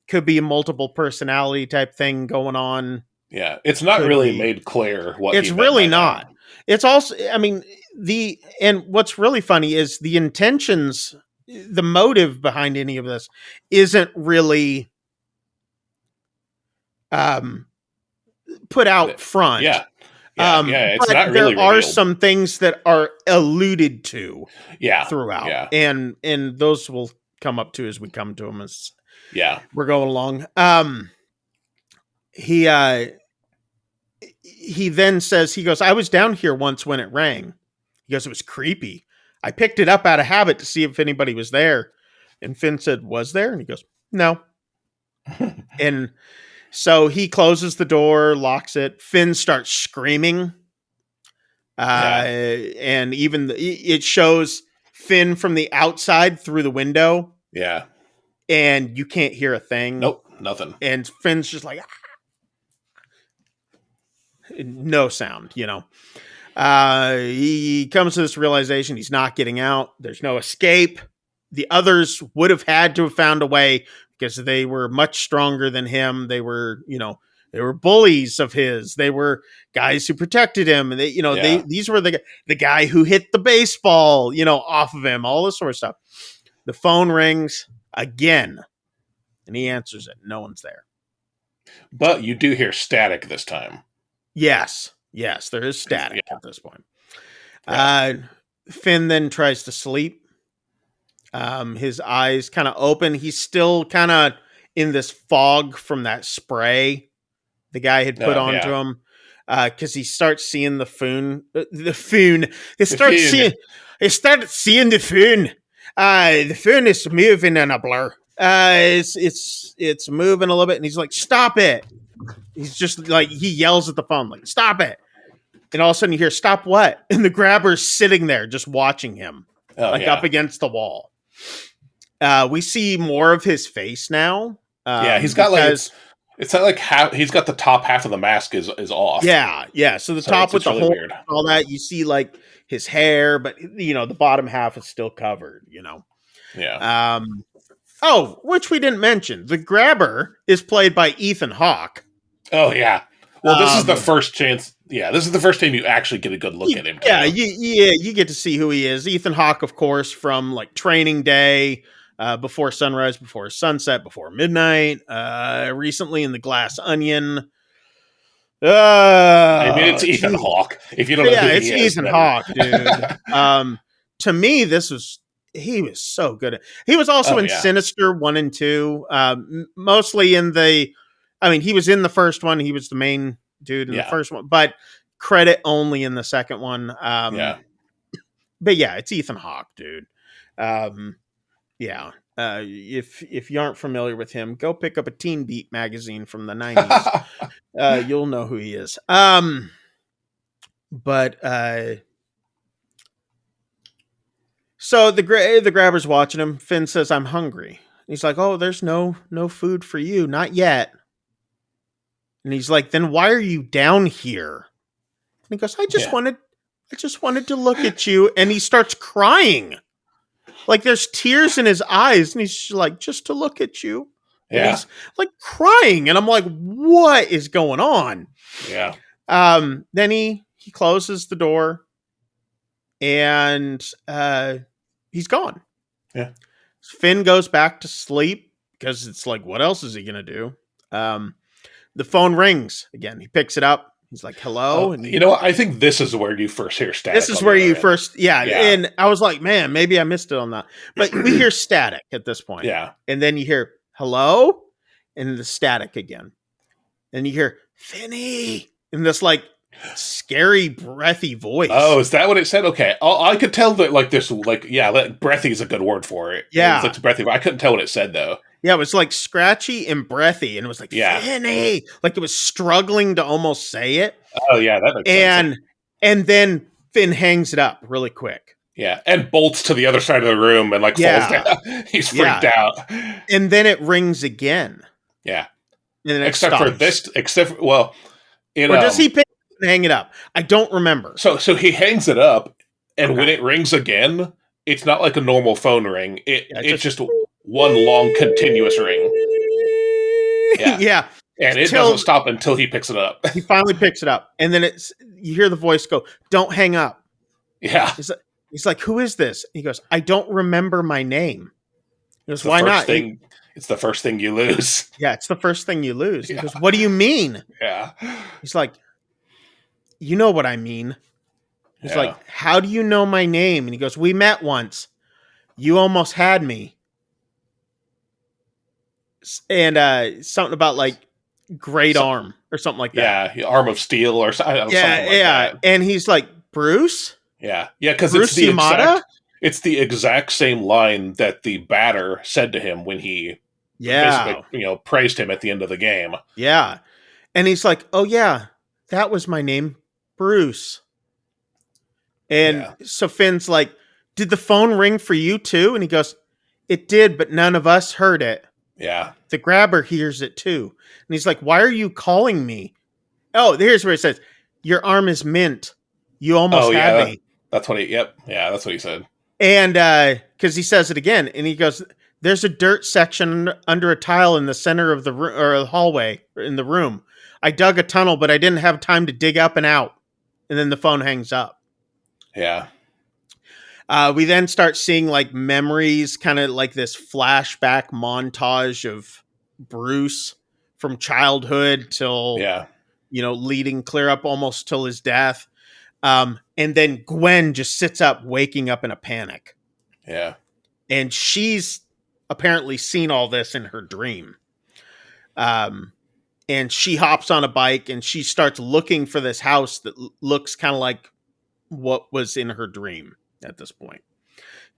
Could be a multiple personality type thing going on. Yeah, it's not really made clear what it's really not. It's also, I mean, and what's really funny is the intentions, the motive behind any of this isn't really put out front. Yeah. It's not really there are some things that are alluded to throughout. Yeah. And those will come up too as we come to them as we're going along. He then says, he goes, I was down here once when it rang. He goes, it was creepy. I picked it up out of habit to see if anybody was there. And Finn said, was there? And he goes, no. And so he closes the door, locks it. Finn starts screaming. And even it shows Finn from the outside through the window. Yeah. And you can't hear a thing. Nope, nothing. And Finn's just like, no sound, He comes to this realization he's not getting out. There's no escape. The others would have had to have found a way because they were much stronger than him. They were, they were bullies of his. They were guys who protected him. And these were the guy who hit the baseball, off of him, all this sort of stuff. The phone rings again and he answers it. No one's there. But you do hear static this time. Yes, there is static at this point. Finn then tries to sleep. His eyes kind of open. He's still kind of in this fog from that spray the guy had put onto him. Because he starts seeing the Foon. He started seeing the Foon. The Foon is moving in a blur. It's moving a little bit, and he's like, "Stop it!" He's just like, he yells at the phone, like, "Stop it!" And all of a sudden, you hear, "Stop what?" And the grabber's sitting there, just watching him, up against the wall. We see more of his face now. He's got it's not like he's got the top half of the mask is off. Yeah. So the top with the really hole and all that, you see like his hair, but the bottom half is still covered. Yeah. Oh, which we didn't mention. The Grabber is played by Ethan Hawke. Oh, yeah. Well, this is the first chance. Yeah, this is the first time you actually get a good look at him. Yeah, you get to see who he is. Ethan Hawke, of course, from like Training Day, Before Sunrise, Before Sunset, Before Midnight, recently in The Glass Onion. I mean, it's Ethan Hawke. If you don't know who it's Ethan Hawke, dude. To me, he was so good. He was also in Sinister 1 and 2, mostly in the. I mean, he was in the first one. He was the main dude in the first one, but credit only in the second one. But it's Ethan Hawke, dude. If you aren't familiar with him, go pick up a Teen Beat magazine from the 90s. You'll know who he is. So the Grabber's watching him. Finn says, "I'm hungry." He's like, "Oh, there's no food for you, not yet." And he's like, "Then why are you down here?" And he goes, I just wanted to look at you." And he starts crying. Like there's tears in his eyes. And he's like, "Just to look at you." Yeah. And he's like crying. And I'm like, what is going on? Yeah. Then he closes the door and he's gone. Yeah. Finn goes back to sleep because it's like, what else is he going to do? The phone rings again. He picks it up. He's like, "Hello." And I think this is where you first hear static. This is where you first, And I was like, man, maybe I missed it on that. But we hear static at this point. Yeah. And then you hear, "Hello," and the static again. And you hear, "Finny," in this like scary, breathy voice. Oh, is that what it said? Okay. I could tell that like this, breathy is a good word for it. Yeah. It's breathy. I couldn't tell what it said though. Yeah, it was like scratchy and breathy, and it was like, Finny! Like it was struggling to almost say it. Oh, yeah, that makes sense. And then Finn hangs it up really quick. Yeah, and bolts to the other side of the room and falls down. He's freaked out. And then it rings again. Yeah. And then or does he pick it and hang it up? I don't remember. So he hangs it up, and when it rings again, it's not like a normal phone ring. It's just one long continuous ring. Yeah. And it doesn't stop until he picks it up. He finally picks it up. And then you hear the voice go, "Don't hang up." Yeah. He's like, "Who is this?" And he goes, "I don't remember my name." He goes, "Why not?" It's the first thing you lose. Yeah, it's the first thing you lose. He goes, "What do you mean?" Yeah. He's like, "You know what I mean." He's like, "How do you know my name?" And he goes, "We met once. You almost had me." And something about like great arm or something like that. Yeah, arm of steel or something like that. And he's like, "Bruce?" Yeah, because it's the exact same line that the batter said to him when he basically, praised him at the end of the game. Yeah. And he's like, "Oh yeah, that was my name, Bruce." And so Finn's like, "Did the phone ring for you too?" And he goes, "It did, but none of us heard it." Yeah. The Grabber hears it too. And he's like, "Why are you calling me?" Oh, here's where it says, "Your arm is mint. You almost had me." That's what that's what he said. And because he says it again, and he goes, "There's a dirt section under a tile in the center of the hallway in the room. I dug a tunnel, but I didn't have time to dig up and out." And then the phone hangs up. Yeah. We then start seeing like memories, kind of like this flashback montage of Bruce from childhood till, leading clear up almost till his death. And then Gwen just sits up, waking up in a panic. Yeah. And she's apparently seen all this in her dream. And she hops on a bike and she starts looking for this house that looks kind of like what was in her dream at this point,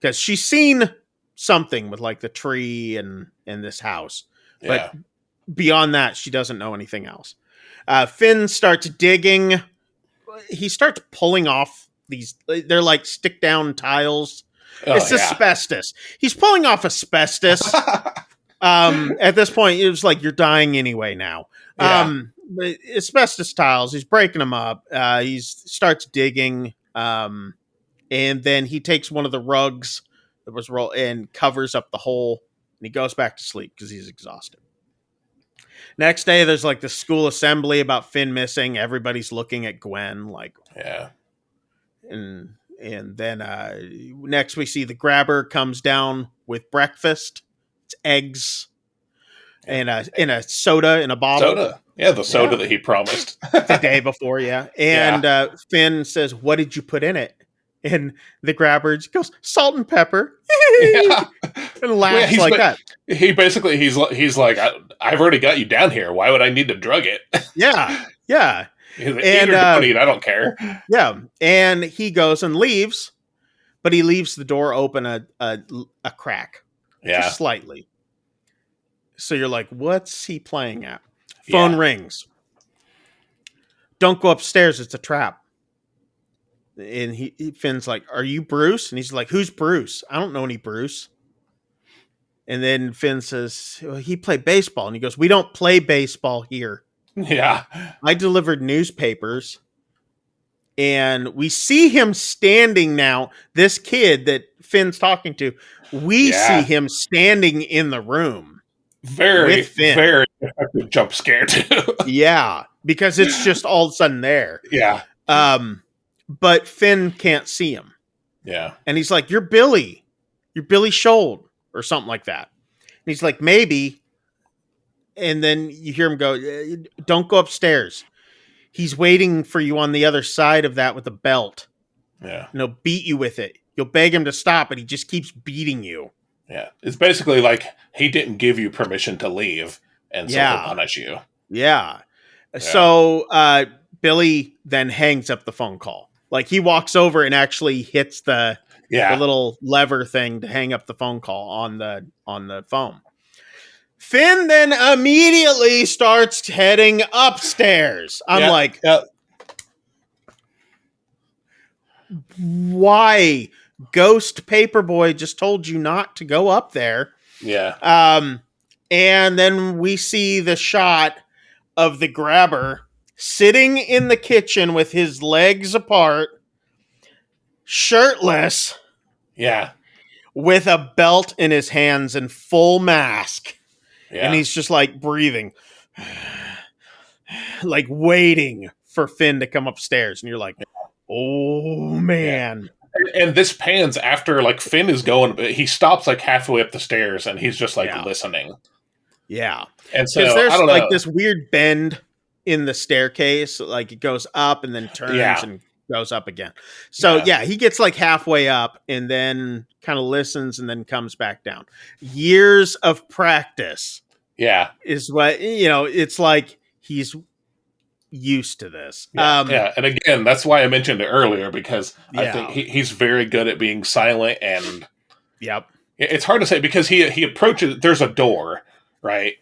because she's seen something with like the tree and this house, but beyond that, she doesn't know anything else. Finn starts digging. He starts pulling off these, they're like stick down tiles. It's asbestos. He's pulling off asbestos. At this point, it was like, you're dying anyway now. Asbestos tiles, he's breaking them up. He starts digging. And then he takes one of the rugs that was rolled and covers up the hole And he goes back to sleep because he's exhausted. Next day, there's like the school assembly about Finn missing. Everybody's looking at Gwen, like, yeah. And then next we see the grabber comes down with breakfast. It's eggs and in a soda in a bottle. Soda. Yeah, the soda that he promised. The day before, yeah. And Finn says, "What did you put in it?" And the grabber goes, "Salt and pepper." And laughs like that. He basically, he's like, I've already got you down here. Why would I need to drug it? Yeah. He's like, and don't eat, I don't care. Yeah. And he goes and leaves, but he leaves the door open a crack. Yeah. Just slightly. So you're like, what's he playing at? Phone rings. Don't go upstairs. It's a trap. And Finn's like, "Are you Bruce?" And he's like, "Who's Bruce? I don't know any Bruce." And then Finn says, "Well, he played baseball." And he goes, "We don't play baseball here." Yeah. I delivered newspapers. And we see him standing now. This kid that Finn's talking to, we see him standing in the room. Very effective jump scare too. Yeah, because it's just all of a sudden there. Yeah. But Finn can't see him. Yeah. And he's like, "You're Billy. You're Billy Scholl," or something like that. And he's like, "Maybe." And then you hear him go, "Don't go upstairs. He's waiting for you on the other side of that with a belt. Yeah. And he'll beat you with it. You'll beg him to stop, but he just keeps beating you." Yeah. It's basically like he didn't give you permission to leave, and so he'll punish you. Yeah. So Billy then hangs up the phone call. Like he walks over and actually hits the little lever thing to hang up the phone call on the phone. Finn then immediately starts heading upstairs. I'm like, why? Ghost Paperboy just told you not to go up there. Yeah. And then we see the shot of the grabber sitting in the kitchen with his legs apart, shirtless. Yeah. With a belt in his hands and full mask. Yeah. And he's just like breathing, like waiting for Finn to come upstairs. And you're like, oh man. Yeah. And this pans after like Finn is going, he stops like halfway up the stairs and he's just like listening. Yeah. And so there's I don't like know. this weird bend in the staircase. Like it goes up and then turns and goes up again. So he gets like halfway up and then kind of listens and then comes back down. Years of practice. Yeah. Is what, it's like he's used to this. Yeah. And again, that's why I mentioned it earlier, because I think he's very good at being silent, and it's hard to say because he approaches, there's a door, right?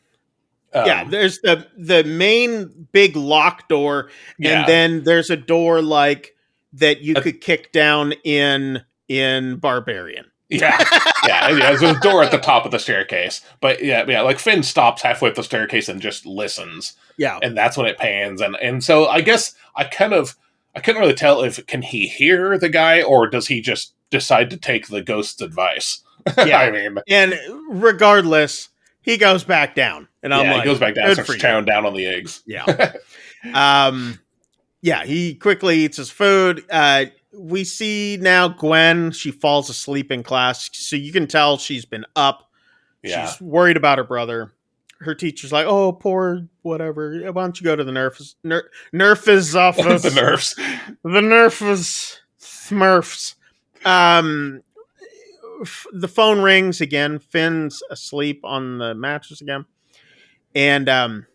There's the main big lock door, and then there's a door like that you could kick down in Barbarian. There's a door at the top of the staircase, but like Finn stops halfway up the staircase and just listens. Yeah, and that's when it pans, and so I guess I couldn't really tell if can he hear the guy or does he just decide to take the ghost's advice. Yeah, I mean, and regardless, he goes back down, and I'm like, he goes back down, starts chowing down on the eggs. He quickly eats his food. We see now Gwen, she falls asleep in class, so you can tell she's been up. She's worried about her brother. Her teacher's like, "Oh, poor whatever. Why don't you go to the Nerf's office?" The Nerfs. The Nerf's Smurfs. The phone rings again. Finn's asleep on the mattress again. And the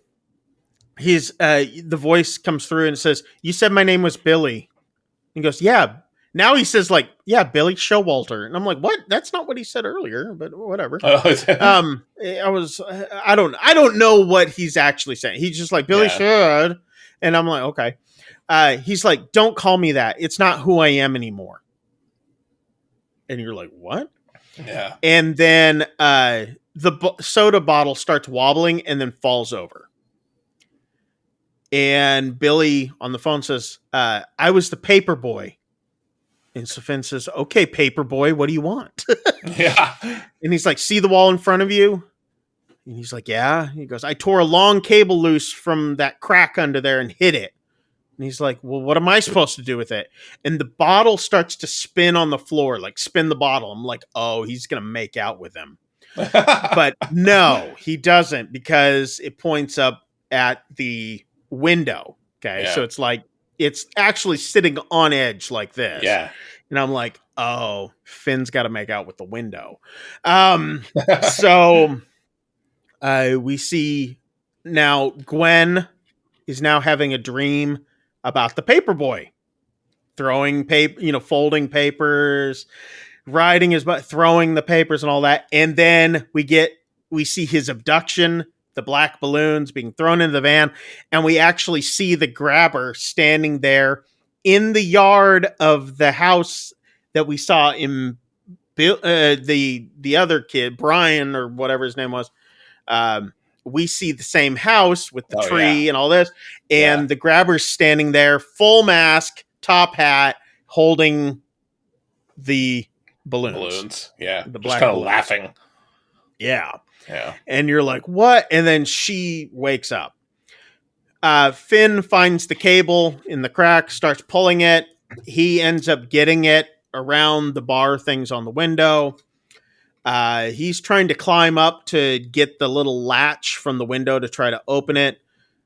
voice comes through and says, "You said my name was Billy." He goes, "Yeah." Now he says like, "Yeah, Billy Showalter." And I'm like, "What? That's not what he said earlier," but whatever. I don't know what he's actually saying. He's just like, "Billy should." And I'm like, "Okay." He's like, "Don't call me that. It's not who I am anymore." And you're like, "What?" Yeah. And then the soda bottle starts wobbling and then falls over. And Billy on the phone says, "I was the paper boy." And so Finn says, okay, Paperboy, what do you want? Yeah. And he's like, see the wall in front of you? And he's like, yeah. He goes, I tore a long cable loose from that crack under there and hit it. And he's like, well, what am I supposed to do with it? And the bottle starts to spin on the floor, like spin the bottle. I'm like, oh, he's going to make out with him. But no, he doesn't, because it points up at the window. Okay. Yeah. So it's like, it's actually sitting on edge like this. Yeah. And I'm like, oh, Finn's got to make out with the window. So we see now Gwen is now having a dream about the Paperboy throwing paper, folding papers, riding his butt, throwing the papers and all that. And then we see his abduction, the black balloons being thrown into the van. And we actually see the grabber standing there in the yard of the house that we saw in the other kid, Brian, or whatever his name was. We see the same house with the tree and all this, and the grabber's standing there, full mask, top hat, holding the balloons. Yeah. The black, just kind of laughing. Yeah. Yeah. And you're like, what? And then she wakes up. Finn finds the cable in the crack, starts pulling it. He ends up getting it around the bar things on the window. He's trying to climb up to get the little latch from the window to try to open it.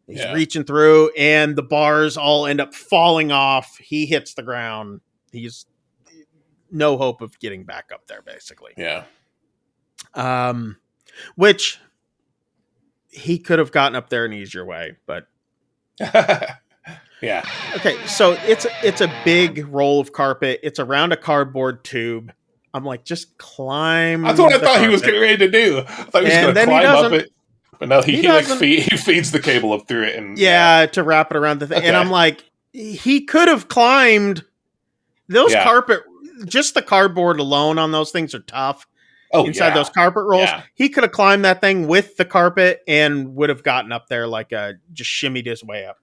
He's reaching through, and the bars all end up falling off. He hits the ground. He's no hope of getting back up there, basically. Yeah. Which he could have gotten up there an easier way, but yeah. Okay, so it's a big roll of carpet. It's around a cardboard tube. I'm like, just climb. That's what I thought he was getting ready to do. I thought he was going to climb up it. But no, he feeds the cable up through it. And to wrap it around the thing. Okay. And I'm like, he could have climbed those carpet, just the cardboard alone on those things are tough. Oh, inside those carpet rolls. Yeah. He could have climbed that thing with the carpet and would have gotten up there just shimmied his way up.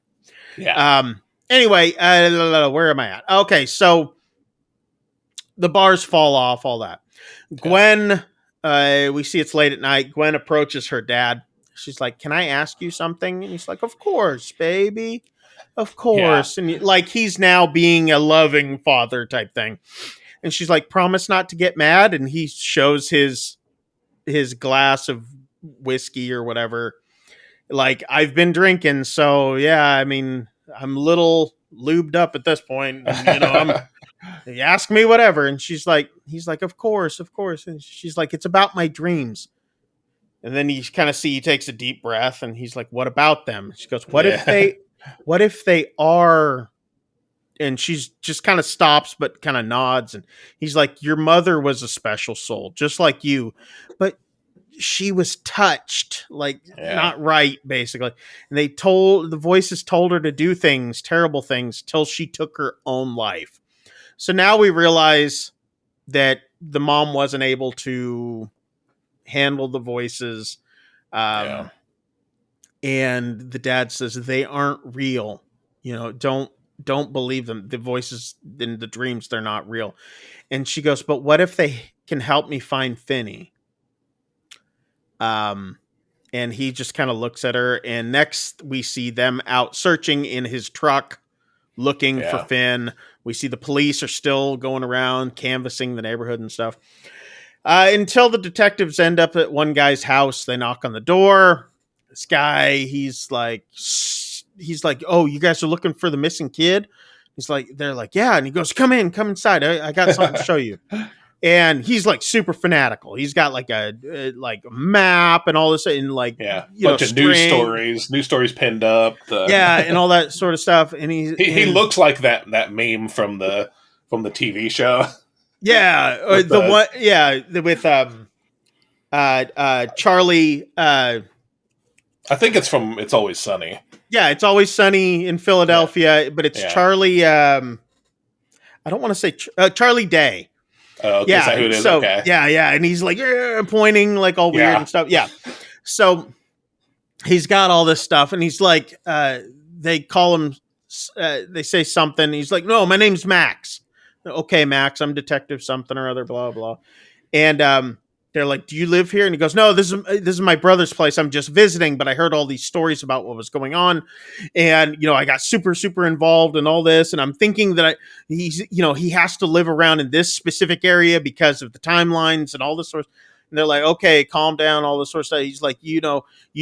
Yeah. Anyway, where am I at? Okay, so the bars fall off, all that. Gwen, we see it's late at night. Gwen approaches her dad. She's like, can I ask you something? And he's like, of course, baby. Of course. Yeah. And he's now being a loving father type thing. And she's like, promise not to get mad. And he shows his glass of whiskey or whatever. Like, I've been drinking. So, yeah, I mean, I'm a little lubed up at this point. And, you ask me whatever. And he's like, of course. And she's like, it's about my dreams. And then you kind of see he takes a deep breath and he's like, what about them? She goes, what if they are? And she's just kind of stops, but kind of nods. And he's like, your mother was a special soul, just like you, but she was touched, not right, basically. And the voices told her to do things, terrible things, till she took her own life. So now we realize that the mom wasn't able to handle the voices. And the dad says they aren't real. Don't believe them. The voices in the dreams, they're not real. And she goes, but what if they can help me find Finney? And he just kind of looks at her. And next we see them out searching in his truck, looking for Finn. We see the police are still going around canvassing the neighborhood and stuff. Until the detectives end up at one guy's house. They knock on the door. This guy, he's like, oh, you guys are looking for the missing kid? They're like, yeah. And he goes, come inside. I got something to show you. And he's super fanatical. He's got a map and all this, and bunch of news stories pinned up. And all that sort of stuff. And he looks like that meme from the TV show. Yeah, with Charlie. I think it's from It's Always Sunny. Yeah, It's Always Sunny in Philadelphia, but it's Charlie. I don't want to say Charlie Day. Oh, okay, is that who it is? So, okay. Yeah, and he's pointing all weird and stuff. Yeah, so he's got all this stuff, and he's they call him. They say something. He's like, "No, my name's Max." okay, Max, I'm detective something or other, blah, blah. And they're like, do you live here? And he goes, no, this is my brother's place. I'm just visiting, but I heard all these stories about what was going on. And, I got super, super involved in all this. And I'm thinking that he has to live around in this specific area because of the timelines and all this sort of. And they're like, okay, calm down, all this sort of stuff. He's like, you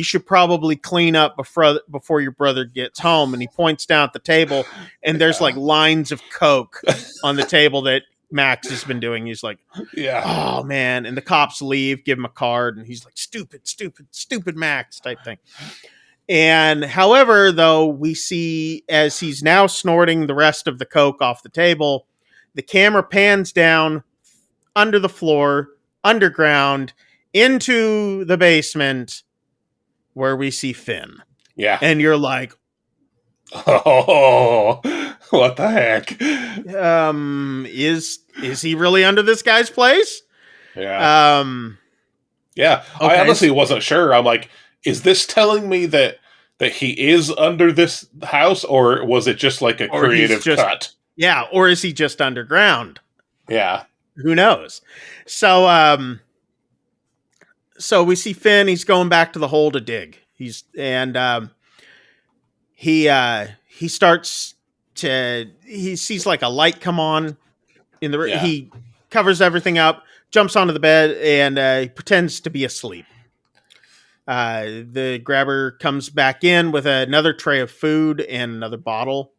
should probably clean up before your brother gets home. And he points down at the table, and there's like lines of Coke on the table that Max has been doing. He's like, oh man. And the cops leave, give him a card, and he's like, stupid Max type thing. And however, though, we see as he's now snorting the rest of the Coke off the table, the camera pans down under the floor, underground, into the basement, where we see Finn. Yeah. And you're like, oh, what the heck? Is he really under this guy's place? Yeah. Yeah. Okay. I honestly wasn't sure. I'm like, is this telling me that he is under this house, or was it just like a creative cut? Yeah, or is he just underground? Yeah. Who knows? So we see Finn. He's going back to the hole to dig. He starts to. He sees like a light come on in the. Yeah. He covers everything up, jumps onto the bed, and pretends to be asleep. The grabber comes back in with another tray of food and another bottle,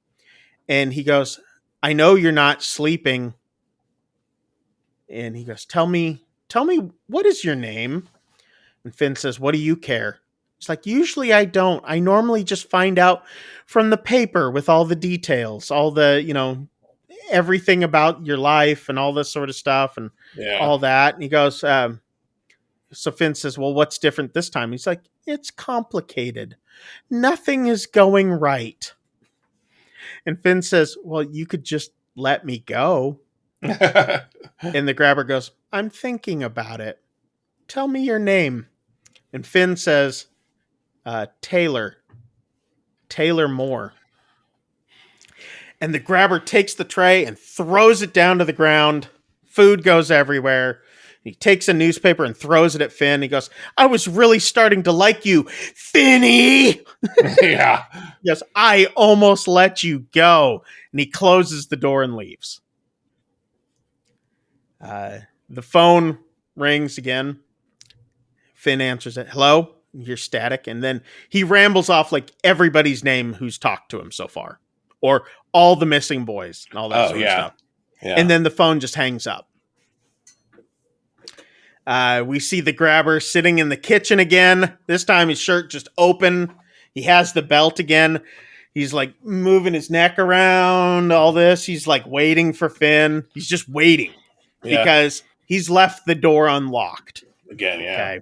and he goes, "I know you're not sleeping." And he goes, tell me, what is your name? And Finn says, what do you care? He's like, usually I don't. I normally just find out from the paper with all the details, all the, everything about your life and all this sort of stuff and all that. And he goes, so Finn says, well, what's different this time? He's like, it's complicated. Nothing is going right. And Finn says, well, you could just let me go. And the grabber goes, I'm thinking about it. Tell me your name. And Finn says, Taylor Moore. And the grabber takes the tray and throws it down to the ground. Food goes everywhere. He takes a newspaper and throws it at Finn. He goes, I was really starting to like you, Finny. Yeah. He goes, I almost let you go. And he closes the door and leaves. The phone rings again. Finn answers it. Hello? You hear static. And then he rambles off like everybody's name who's talked to him so far. Or all the missing boys and all that sort of stuff. Yeah. And then the phone just hangs up. We see the grabber sitting in the kitchen again. This time his shirt just open. He has the belt again. He's like moving his neck around, all this. He's like waiting for Finn. He's just waiting. Because he's left the door unlocked. Again, yeah. Okay.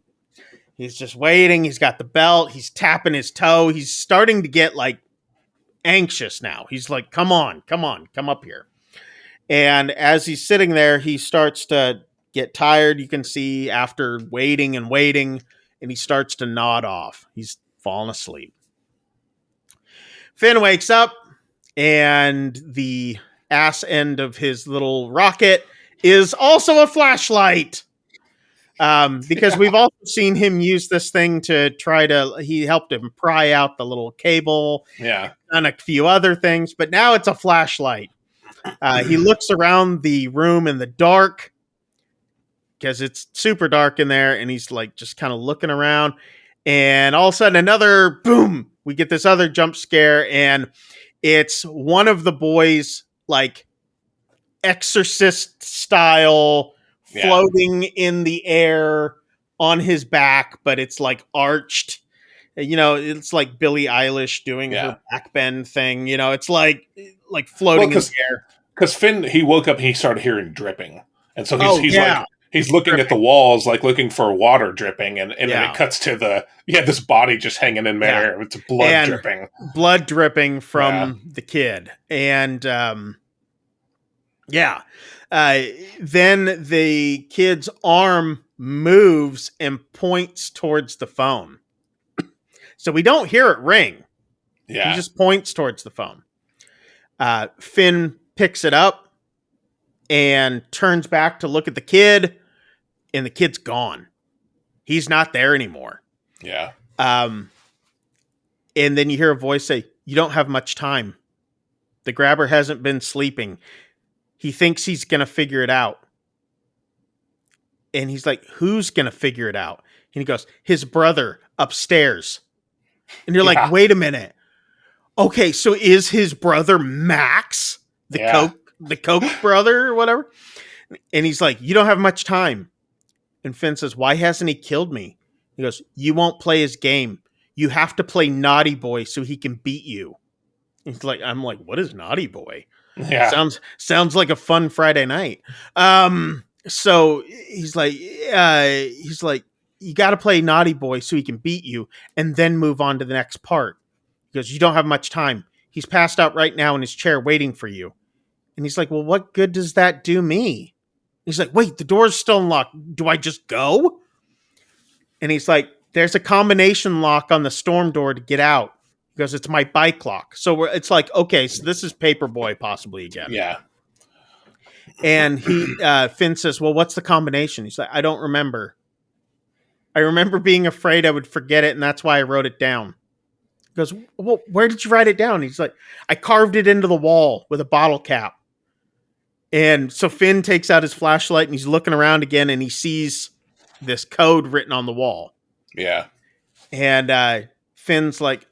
He's just waiting. He's got the belt. He's tapping his toe. He's starting to get like anxious now. He's like, come on, come up here. And as he's sitting there, he starts to get tired. You can see after waiting, and he starts to nod off. He's fallen asleep. Finn wakes up, and the ass end of his little rocket is also a flashlight. Because we've also seen him use this thing to he helped him pry out the little cable. Yeah. And a few other things, but now it's a flashlight. He looks around the room in the dark because it's super dark in there, and he's like just kind of looking around, and all of a sudden another boom, we get this other jump scare, and it's one of the boys like Exorcist style floating in the air on his back, but it's like arched. It's like Billie Eilish doing her backbend thing. It's like floating in the air. Because Finn, he woke up and he started hearing dripping. And so he's looking dripping at the walls, like looking for water dripping. And then it cuts to this body just hanging in midair. Yeah. It's blood dripping. Blood dripping from the kid. And then the kid's arm moves and points towards the phone. So we don't hear it ring. Yeah. He just points towards the phone. Finn picks it up, and turns back to look at the kid, and the kid's gone. He's not there anymore. Yeah. And then you hear a voice say, "You don't have much time. The grabber hasn't been sleeping. He thinks he's going to figure it out." And he's like, "Who's going to figure it out?" And he goes, "His brother upstairs." And you're like, "Wait a minute. Okay, so is his brother Max, the Coke brother or whatever?" And he's like, "You don't have much time." And Finn says, "Why hasn't he killed me?" He goes, "You won't play his game. You have to play Naughty Boy so he can beat you." He's like, I'm like, "What is Naughty Boy?" Yeah. Sounds like a fun Friday night. So he's like, "You got to play Naughty Boy so he can beat you and then move on to the next part." He goes, "You don't have much time. He's passed out right now in his chair waiting for you." And he's like, "Well, what good does that do me?" He's like, "Wait, the door's still unlocked. Do I just go?" And he's like, "There's a combination lock on the storm door to get out." He goes, "It's my bike lock." So it's like, okay, so this is Paperboy possibly again. Yeah. And Finn says, "Well, what's the combination?" He's like, "I don't remember. I remember being afraid I would forget it, and that's why I wrote it down." He goes, "Well, where did you write it down?" He's like, "I carved it into the wall with a bottle cap." And so Finn takes out his flashlight and he's looking around again and he sees this code written on the wall. Yeah. And Finn's like,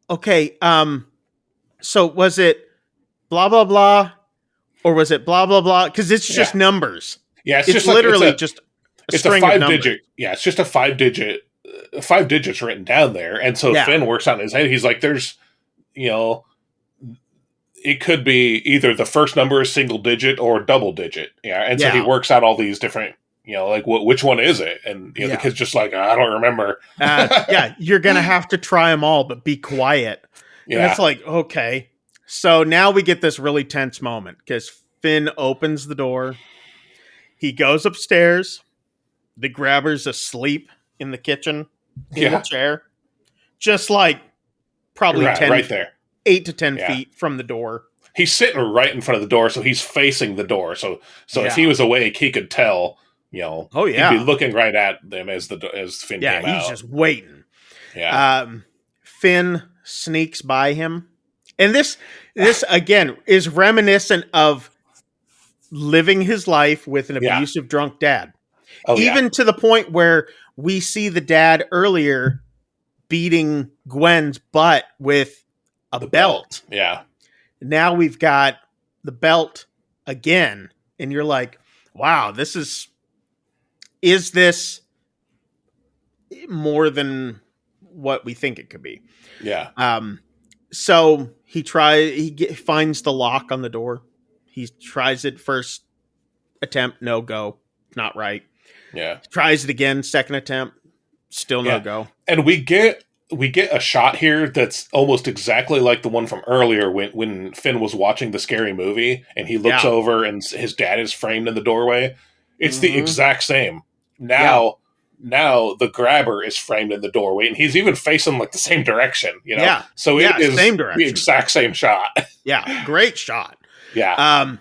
"Okay, so was it blah, blah, blah, or was it blah, blah, blah?" Because it's just numbers. Yeah, it's just literally just a string of numbers. 5-digit. Yeah, it's just a 5 digits written down there. And so Finn works out in his head. He's like, there's, it could be either the first number is single digit or double digit. Yeah. And so he works out all these different, like which one is it? And the kid's just like, "I don't remember." You're going to have to try them all, but be quiet. Yeah. And it's like, okay. So now we get this really tense moment because Finn opens the door. He goes upstairs. The grabber's asleep in the kitchen in the chair. Just like probably 10 right there. 8 to 10 feet from the door. He's sitting right in front of the door, so he's facing the door. So if he was awake, he could tell, he'd be looking right at them as Finn came out. Yeah, he's just waiting. Yeah. Finn sneaks by him. And this again is reminiscent of living his life with an abusive drunk dad. Even to the point where we see the dad earlier beating Gwen's butt with a belt. Yeah. Now we've got the belt again. And you're like, wow, is this more than what we think it could be? Yeah. So he finds the lock on the door. He tries it first attempt, no go, not right. Yeah. Tries it again, second attempt, still no go. And we get a shot here that's almost exactly like the one from earlier when Finn was watching the scary movie and he looks over and his dad is framed in the doorway. It's the exact same. Now the grabber is framed in the doorway and he's even facing like the same direction, Yeah. So it is same direction. The exact same shot. Yeah. Great shot. Yeah.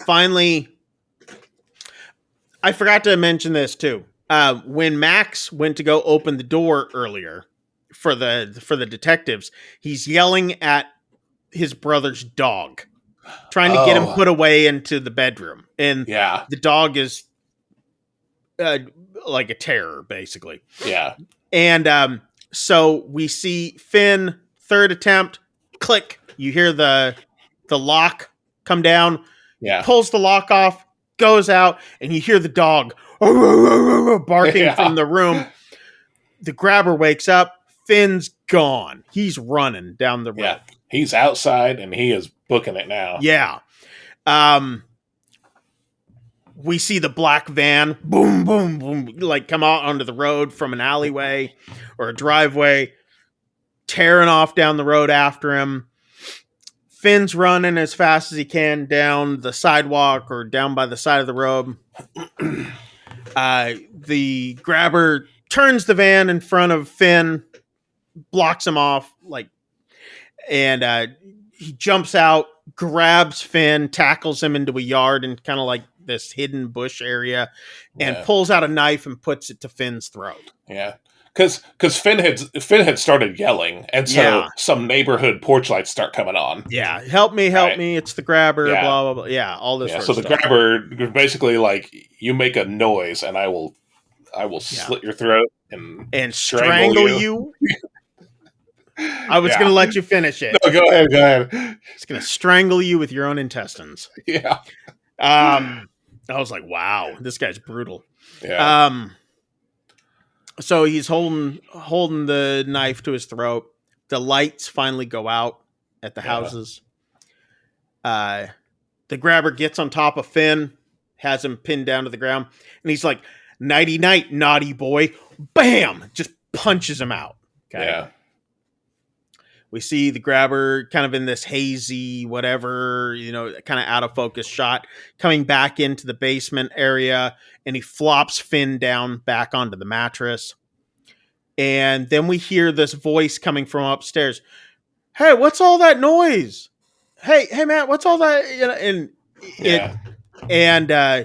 Finally, I forgot to mention this too. When Max went to go open the door earlier for the detectives, he's yelling at his brother's dog, trying to get him put away into the bedroom. And the dog is like a terror, basically. Yeah. And so we see Finn, third attempt, click. You hear the lock come down. Yeah. Pulls the lock off, goes out, and you hear the dog barking from the room. The grabber wakes up. Finn's gone. He's running down the road. Yeah. He's outside and he is booking it now. Yeah. We see the black van, boom, boom, boom, like come out onto the road from an alleyway or a driveway, tearing off down the road after him. Finn's running as fast as he can down the sidewalk or down by the side of the road. The grabber turns the van in front of Finn, blocks him off, and he jumps out, grabs Finn, tackles him into a yard, and kind of like this hidden bush area and pulls out a knife and puts it to Finn's throat. Yeah. Because Finn had started yelling, and so some neighborhood porch lights start coming on. Yeah, help me! It's the grabber. Blah blah blah. Yeah, all this. So the grabber basically like, you make a noise, and I will slit your throat and strangle you. I was going to let you finish it. No, go ahead. It's going to strangle you with your own intestines. Yeah. I was like, wow, this guy's brutal. Yeah. So he's holding the knife to his throat. The lights finally go out at the houses. The grabber gets on top of Finn, has him pinned down to the ground, and he's like, "Nighty night, naughty boy." Bam! Just punches him out. Okay. Yeah. We see the grabber kind of in this hazy, whatever, kind of out of focus shot, coming back into the basement area, and he flops Finn down back onto the mattress. And then we hear this voice coming from upstairs. "Hey, what's all that noise? Hey, Matt, what's all that?" And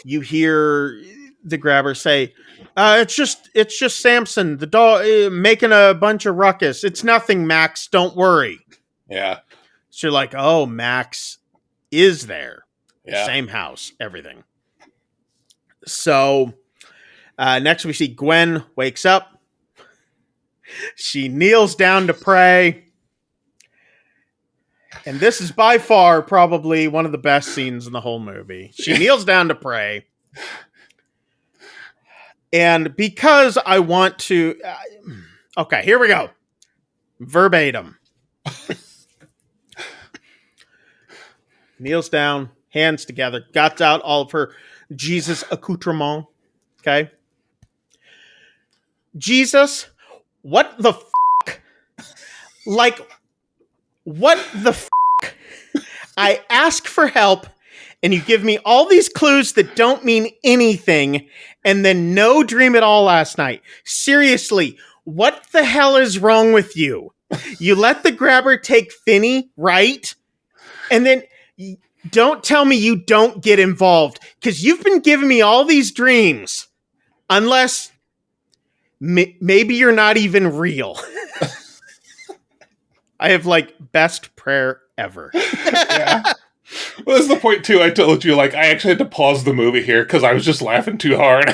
you hear the grabber say, it's just Samson, the dog, making a bunch of ruckus. It's nothing, Max. Don't worry." Yeah. So you're like, oh, Max is there. Yeah. Same house, everything. So next we see Gwen wakes up. She kneels down to pray. And this is by far probably one of the best scenes in the whole movie. She kneels down to pray. And because I want to... okay, here we go. Verbatim. Kneels down, hands together, got out all of her Jesus accoutrement. Okay? "Jesus, what the f***? Like, what the f***? I ask for help, and you give me all these clues that don't mean anything, and then no dream at all last night. Seriously, what the hell is wrong with you? You let the grabber take Finney, right? And then don't tell me you don't get involved, because you've been giving me all these dreams. Unless maybe you're not even real." I have best prayer ever. Yeah. Well, that's the point too. I told you, I actually had to pause the movie here because I was just laughing too hard.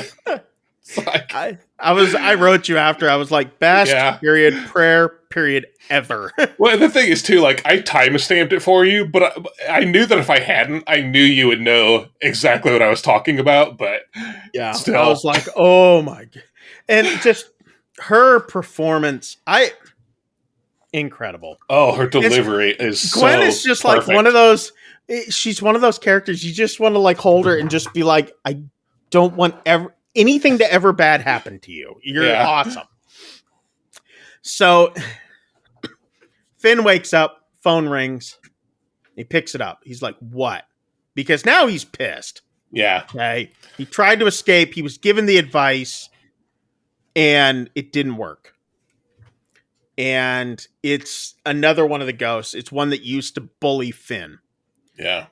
I wrote you after. I was like, best period prayer period ever. Well, the thing is too, I time stamped it for you, but I knew that if I hadn't, I knew you would know exactly what I was talking about. But yeah, still. I was like, oh my god, and just her performance, incredible. Oh, her delivery is Gwen so is just perfect. One of those. She's one of those characters you just want to hold her and just be like, I don't want anything to ever bad happen to you. You're awesome. So Finn wakes up, phone rings. He picks it up. He's like, what? Because now he's pissed. Yeah. Okay. He tried to escape. He was given the advice and it didn't work. And it's another one of the ghosts. It's one that used to bully Finn. Yeah.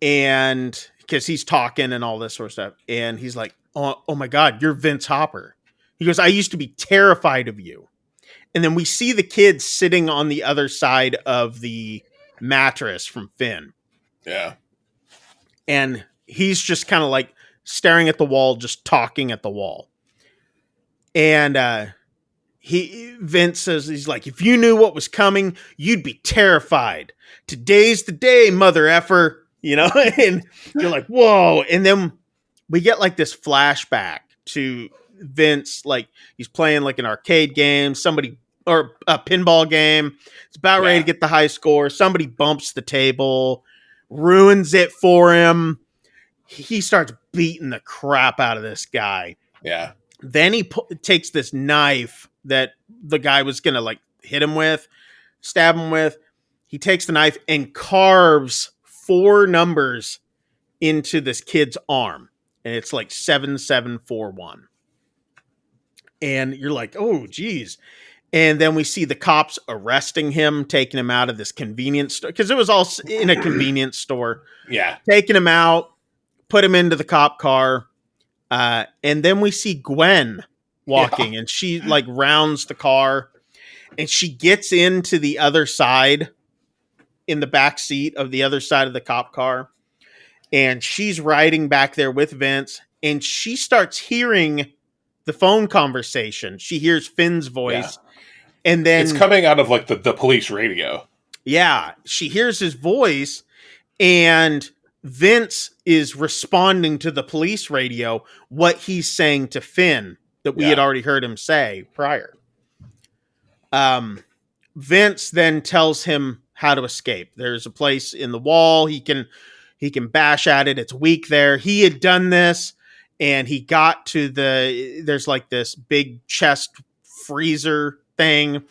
And because he's talking and all this sort of stuff. And he's like, oh my God, you're Vince Hopper. He goes, I used to be terrified of you. And then we see the kids sitting on the other side of the mattress from Finn. Yeah. And he's just kind of staring at the wall, just talking at the wall. And Vince says, he's like, if you knew what was coming, you'd be terrified. Today's the day, mother effer, and you're like, whoa. And then we get this flashback to Vince, he's playing an arcade game, or a pinball game. It's about ready to get the high score. Somebody bumps the table, ruins it for him. He starts beating the crap out of this guy. Yeah. Then he takes this knife that the guy was going to hit him with, stab him with. He takes the knife and carves 4 numbers into this kid's arm. And it's 7741. And you're like, oh, geez. And then we see the cops arresting him, taking him out of this convenience store. Because it was all in a convenience store. Yeah. Taking him out, put him into the cop car. And then we see Gwen walking, and she like rounds the car, and she gets into the other side, in the back seat of the other side of the cop car, and she's riding back there with Vince, and she starts hearing the phone conversation. She hears Finn's voice, and then it's coming out of like the police radio. Yeah, she hears his voice, and Vince is responding to the police radio what he's saying to Finn that we had already heard him say prior. Vince then tells him how to escape. There's a place in the wall. He can bash at it. It's weak there. He had done this, and he got to there's like this big chest freezer thing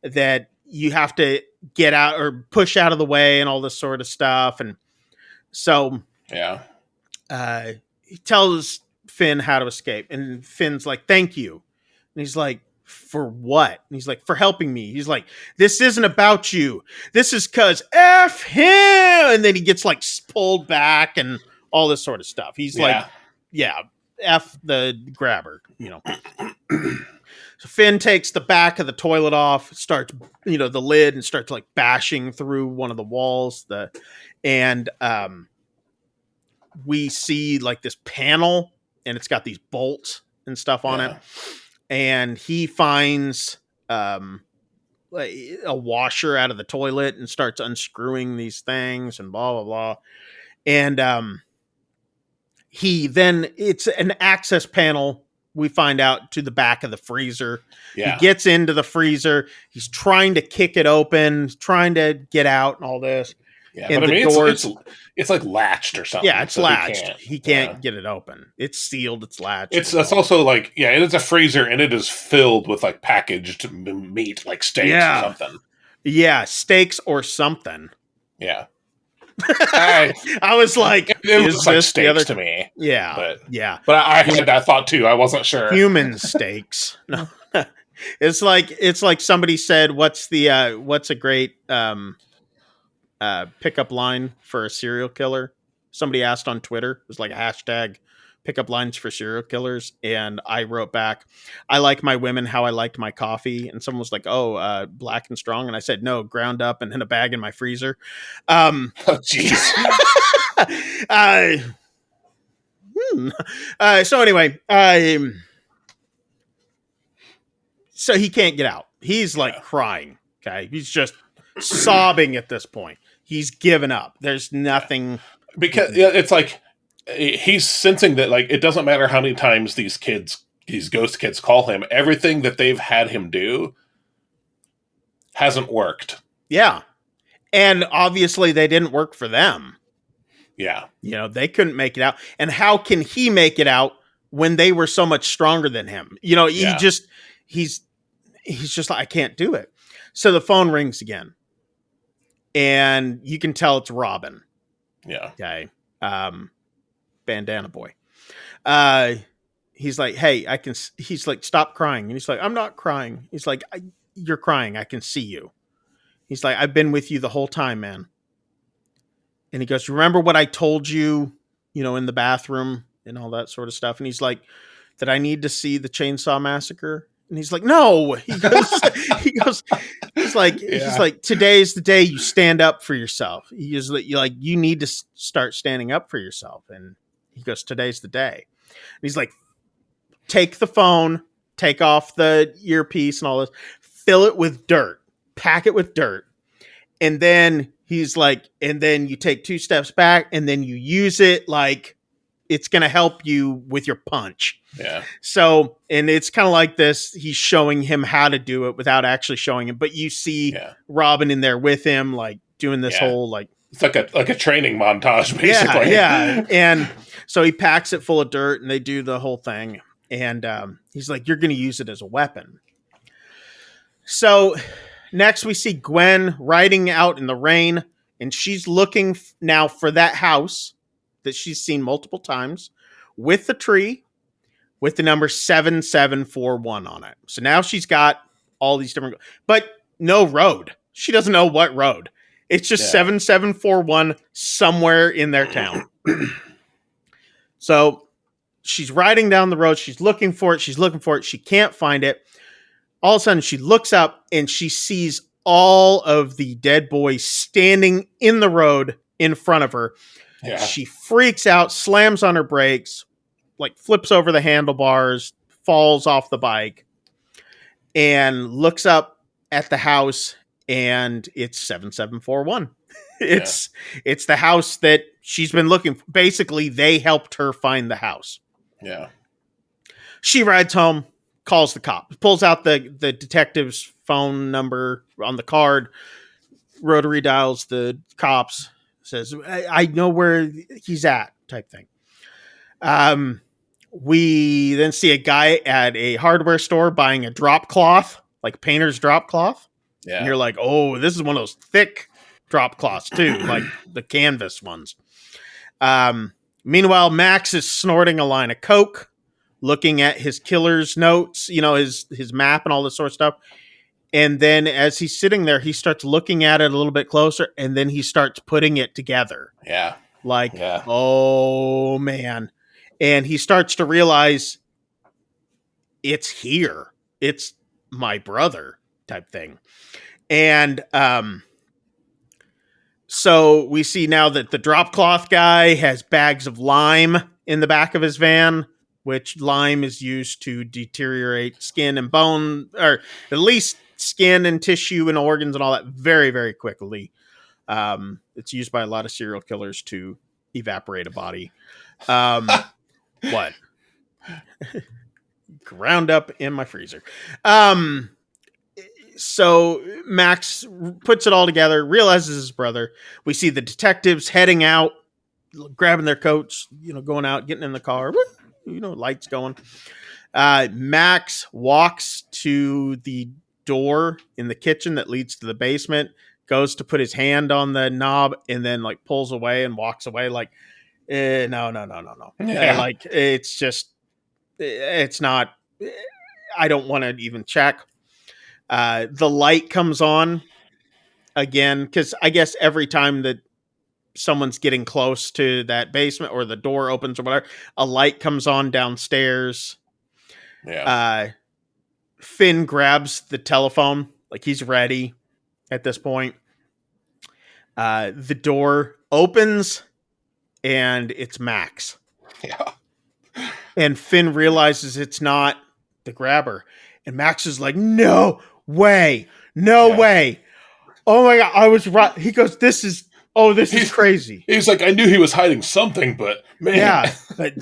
that you have to get out or push out of the way and all this sort of stuff. And so he tells Finn how to escape, and Finn's like, thank you. And he's like, for what? And he's like, for helping me. He's like, this isn't about you. This is cause F him. And then he gets like pulled back and all this sort of stuff. He's like, F the grabber, you know. So Finn takes the back of the toilet off, starts, the lid, and starts like bashing through one of the walls. We see like this panel, and it's got these bolts and stuff on it. And he finds a washer out of the toilet and starts unscrewing these things and blah, blah, blah. And it's an access panel, we find out, to the back of the freezer. He gets into the freezer. He's trying to kick it open, trying to get out and all this. Yeah, and but I mean, it's like latched or something. Yeah, it's latched. He can't get it open. It's sealed. It's latched. It's also like, it is a freezer, and it is filled with like packaged meat, like steaks or something. Yeah, steaks or something. Yeah. I was like, it was like steaks to me. Yeah, but I had that thought too. I wasn't sure. Human steaks. No, it's like somebody said, what's a great pickup line for a serial killer? Somebody asked on Twitter. It was like a hashtag pickup lines for serial killers, and I wrote back, I like my women how I liked my coffee. And someone was like, black and strong, and I said, no, ground up and in a bag in my freezer. Oh jeez. So anyway, so he can't get out. He's like crying. Okay, he's just sobbing at this point. He's given up. There's nothing, because it's like he's sensing that like it doesn't matter how many times these ghost kids call him, everything that they've had him do hasn't worked. Yeah. And obviously they didn't work for them. Yeah. They couldn't make it out. And how can he make it out when they were so much stronger than him? He's just like, I can't do it. So the phone rings again, and you can tell it's Robin. Yeah. Okay. Bandana boy. He's like, hey, he's like, stop crying. And he's like, I'm not crying. He's like, you're crying. I can see you. He's like, I've been with you the whole time, man. And he goes, remember what I told you, in the bathroom and all that sort of stuff. And he's like, that I need to see the Chainsaw Massacre. And he's like, no. He's like, today's the day you stand up for yourself. He's like, you need to start standing up for yourself. And he goes, today's the day. And he's like, take the phone, take off the earpiece and all this, fill it with dirt, pack it with dirt. And then he's like, and then you take 2 steps back, and then you use it like it's going to help you with your punch. Yeah. So, and it's kind of like this. He's showing him how to do it without actually showing him. But you see Robin in there with him, like doing this whole like. It's like a training montage, basically. Yeah. And so he packs it full of dirt, and they do the whole thing. And he's like, you're going to use it as a weapon. So next we see Gwen riding out in the rain, and she's looking now for that house that she's seen multiple times with the tree with the number 7741 on it. So now she's got all these different, but no road. She doesn't know what road. It's just 7741 somewhere in their town. So she's riding down the road. She's looking for it. She can't find it. All of a sudden, she looks up and she sees all of the dead boys standing in the road in front of her. Yeah. She freaks out, slams on her brakes, like flips over the handlebars, falls off the bike, and looks up at the house, and it's 7741. It's the house that she's been looking for. Basically, they helped her find the house. Yeah. She rides home, calls the cops, pulls out the detective's phone number on the card, rotary dials the cops, says, I know where he's at, type thing. We then see a guy at a hardware store buying a drop cloth, like painter's drop cloth. Yeah. And you're like, oh, this is one of those thick drop cloths too, like the canvas ones. Meanwhile, Max is snorting a line of coke, looking at his killer's notes, his map and all this sort of stuff. And then as he's sitting there, he starts looking at it a little bit closer, and then he starts putting it together. Yeah. Oh, man. And he starts to realize it's here. It's my brother type thing. And so we see now that the drop cloth guy has bags of lime in the back of his van, which lime is used to deteriorate skin and bone, or at least skin and tissue and organs and all that very, very quickly. It's used by a lot of serial killers to evaporate a body. What? Ground up in my freezer. So Max puts it all together, realizes his brother. We see the detectives heading out, grabbing their coats, going out, getting in the car, lights going. Max walks to the door in the kitchen that leads to the basement, goes to put his hand on the knob, and then pulls away and walks away no. Yeah. It's not, I don't want to even check. The light comes on again, because I guess every time that someone's getting close to that basement or the door opens or whatever, a light comes on downstairs. Yeah. Finn grabs the telephone, he's ready at this point. The door opens and it's Max. Yeah. And Finn realizes it's not the grabber. And Max is like, no way. Oh my God. I was right. He goes, this is crazy. He's like, I knew he was hiding something, but man. Yeah. But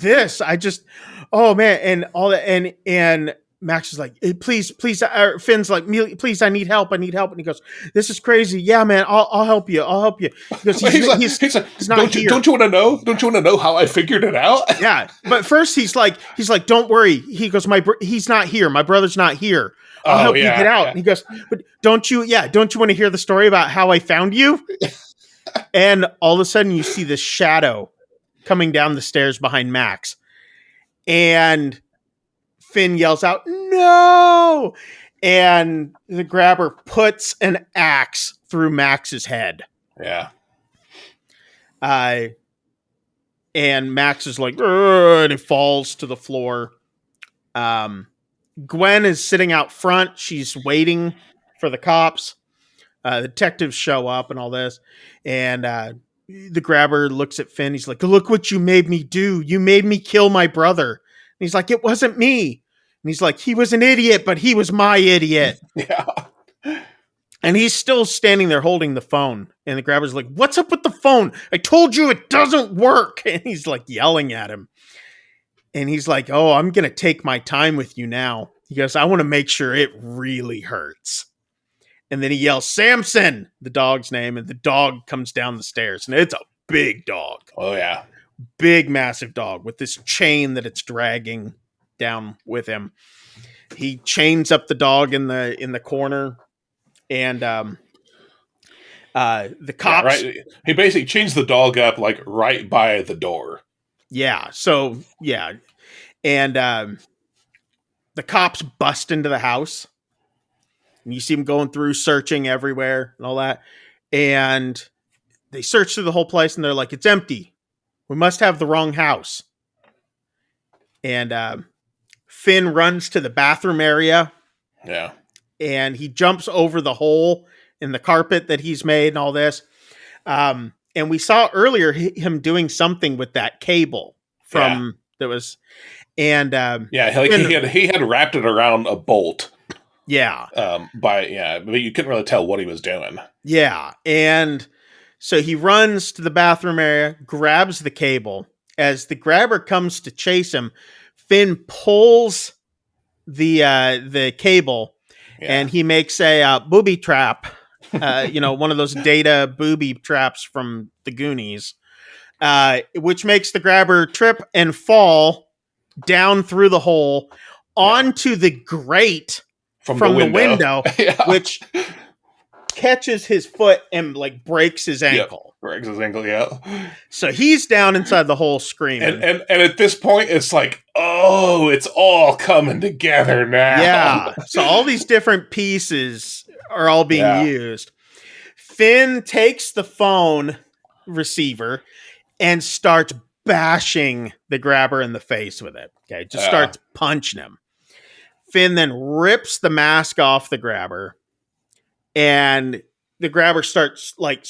oh man. And all that. And Max is like, hey, please. Finn's like, please, I need help. And he goes, this is crazy. Yeah, man, I'll help you. He goes, he's not here. Don't you want to know? Don't you want to know how I figured it out? Yeah. But first he's like, don't worry. He goes, he's not here. My brother's not here. I'll help you get out. Yeah. And he goes, but don't you want to hear the story about how I found you? And all of a sudden you see this shadow coming down the stairs behind Max. And Finn yells out, no! And the grabber puts an axe through Max's head. Yeah. And Max is like, and he falls to the floor. Gwen is sitting out front. She's waiting for the cops. The detectives show up and all this. And the grabber looks at Finn. He's like, look what you made me do. You made me kill my brother. And he's like, it wasn't me. And he's like, he was an idiot, but he was my idiot. Yeah. And he's still standing there holding the phone. And the grabber's like, what's up with the phone? I told you it doesn't work. And he's like yelling at him. And he's like, oh, I'm going to take my time with you now. He goes, I want to make sure it really hurts. And then he yells, Samson, the dog's name. And the dog comes down the stairs. And it's a big dog. Oh, yeah. Big, massive dog with this chain that it's dragging down with him. He chains up the dog in the corner, and the cops. Yeah, right. He basically chains the dog up right by the door. Yeah. So yeah, and the cops bust into the house, and you see them going through, searching everywhere and all that, and they search through the whole place, and they're like, "It's empty. We must have the wrong house." And Finn runs to the bathroom area. Yeah. And he jumps over the hole in the carpet that he's made and all this. And we saw earlier him doing something with that cable that was, and he had wrapped it around a bolt. Yeah. But you couldn't really tell what he was doing. Yeah. And so he runs to the bathroom area, grabs the cable. As the grabber comes to chase him, Finn pulls the cable, and he makes a booby trap. One of those Data booby traps from the Goonies, which makes the grabber trip and fall down through the hole onto the grate from the window, which catches his foot and like breaks his ankle. Breaks his ankle, yeah. So he's down inside the hole screaming. And at this point, it's like, oh, it's all coming together now. Yeah. So all these different pieces are all being used. Finn takes the phone receiver and starts bashing the grabber in the face with it. Okay. Just starts punching him. Finn then rips the mask off the grabber, and the grabber starts like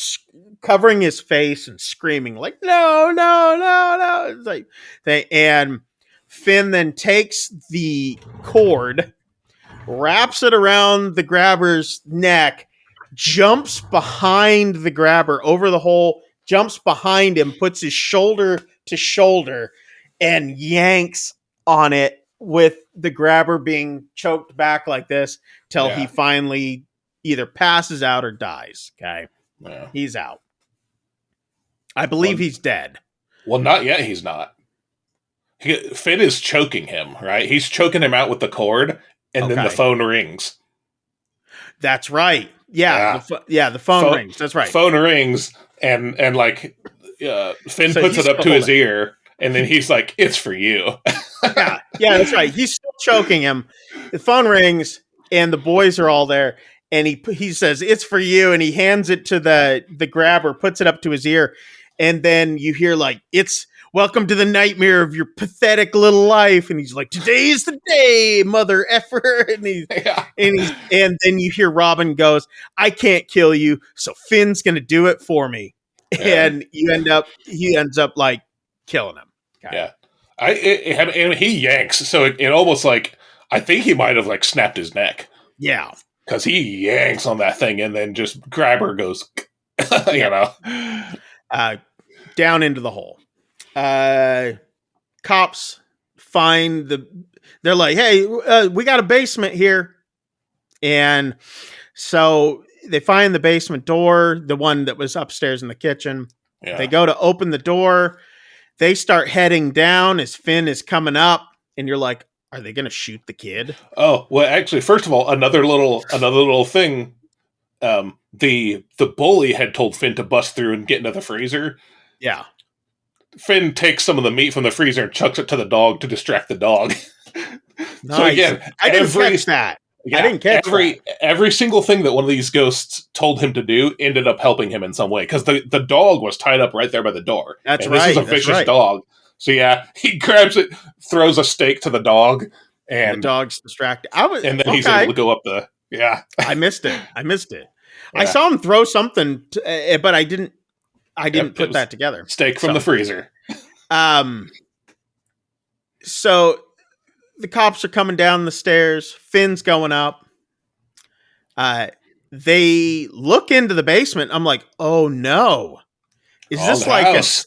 covering his face and screaming like, no. It's like, and Finn then takes the cord, wraps it around the grabber's neck, jumps behind the grabber over the hole, jumps behind him, puts his shoulder to shoulder, and yanks on it, with the grabber being choked back like this till he finally either passes out or dies. Okay. Yeah. He's out. I believe he's dead. Well, not yet. He's not. Finn is choking him, right? He's choking him out with the cord, and then the phone rings. That's right. Yeah. The phone rings. That's right. Phone rings, and Finn puts it up to his ear, and then he's like, "It's for you." Yeah, that's right. He's still choking him. The phone rings, and the boys are all there, and he says, "It's for you," and he hands it to the grabber, puts it up to his ear, and then you hear like, "It's welcome to the nightmare of your pathetic little life," and he's like, "Today's the day, mother effer," and then you hear Robin goes, "I can't kill you, so Finn's gonna do it for me," and he ends up like killing him. Yeah. And he yanks, so it almost like, I think he might have like snapped his neck. Yeah. Because he yanks on that thing, and then just grabber goes, down into the hole. Cops find they're like, "Hey, we got a basement here." And so they find the basement door, the one that was upstairs in the kitchen. Yeah. They go to open the door. They start heading down as Finn is coming up, and you're like, are they going to shoot the kid? Oh, well, actually, first of all, another little thing. The bully had told Finn to bust through and get into the freezer. Yeah. Finn takes some of the meat from the freezer and chucks it to the dog to distract the dog. Nice. So again, I didn't catch that. Yeah, I didn't catch every single thing that one of these ghosts told him to do ended up helping him in some way, because the dog was tied up right there by the door. That's right. This is a vicious dog. So he grabs it, throws a steak to the dog, and the dog's distracted. And then he's able to go up the. Yeah, I missed it. Yeah. I saw him throw something, but I didn't put that together. Steak from the freezer. So the cops are coming down the stairs. Finn's going up. They look into the basement. I'm like, oh no. Is this like house?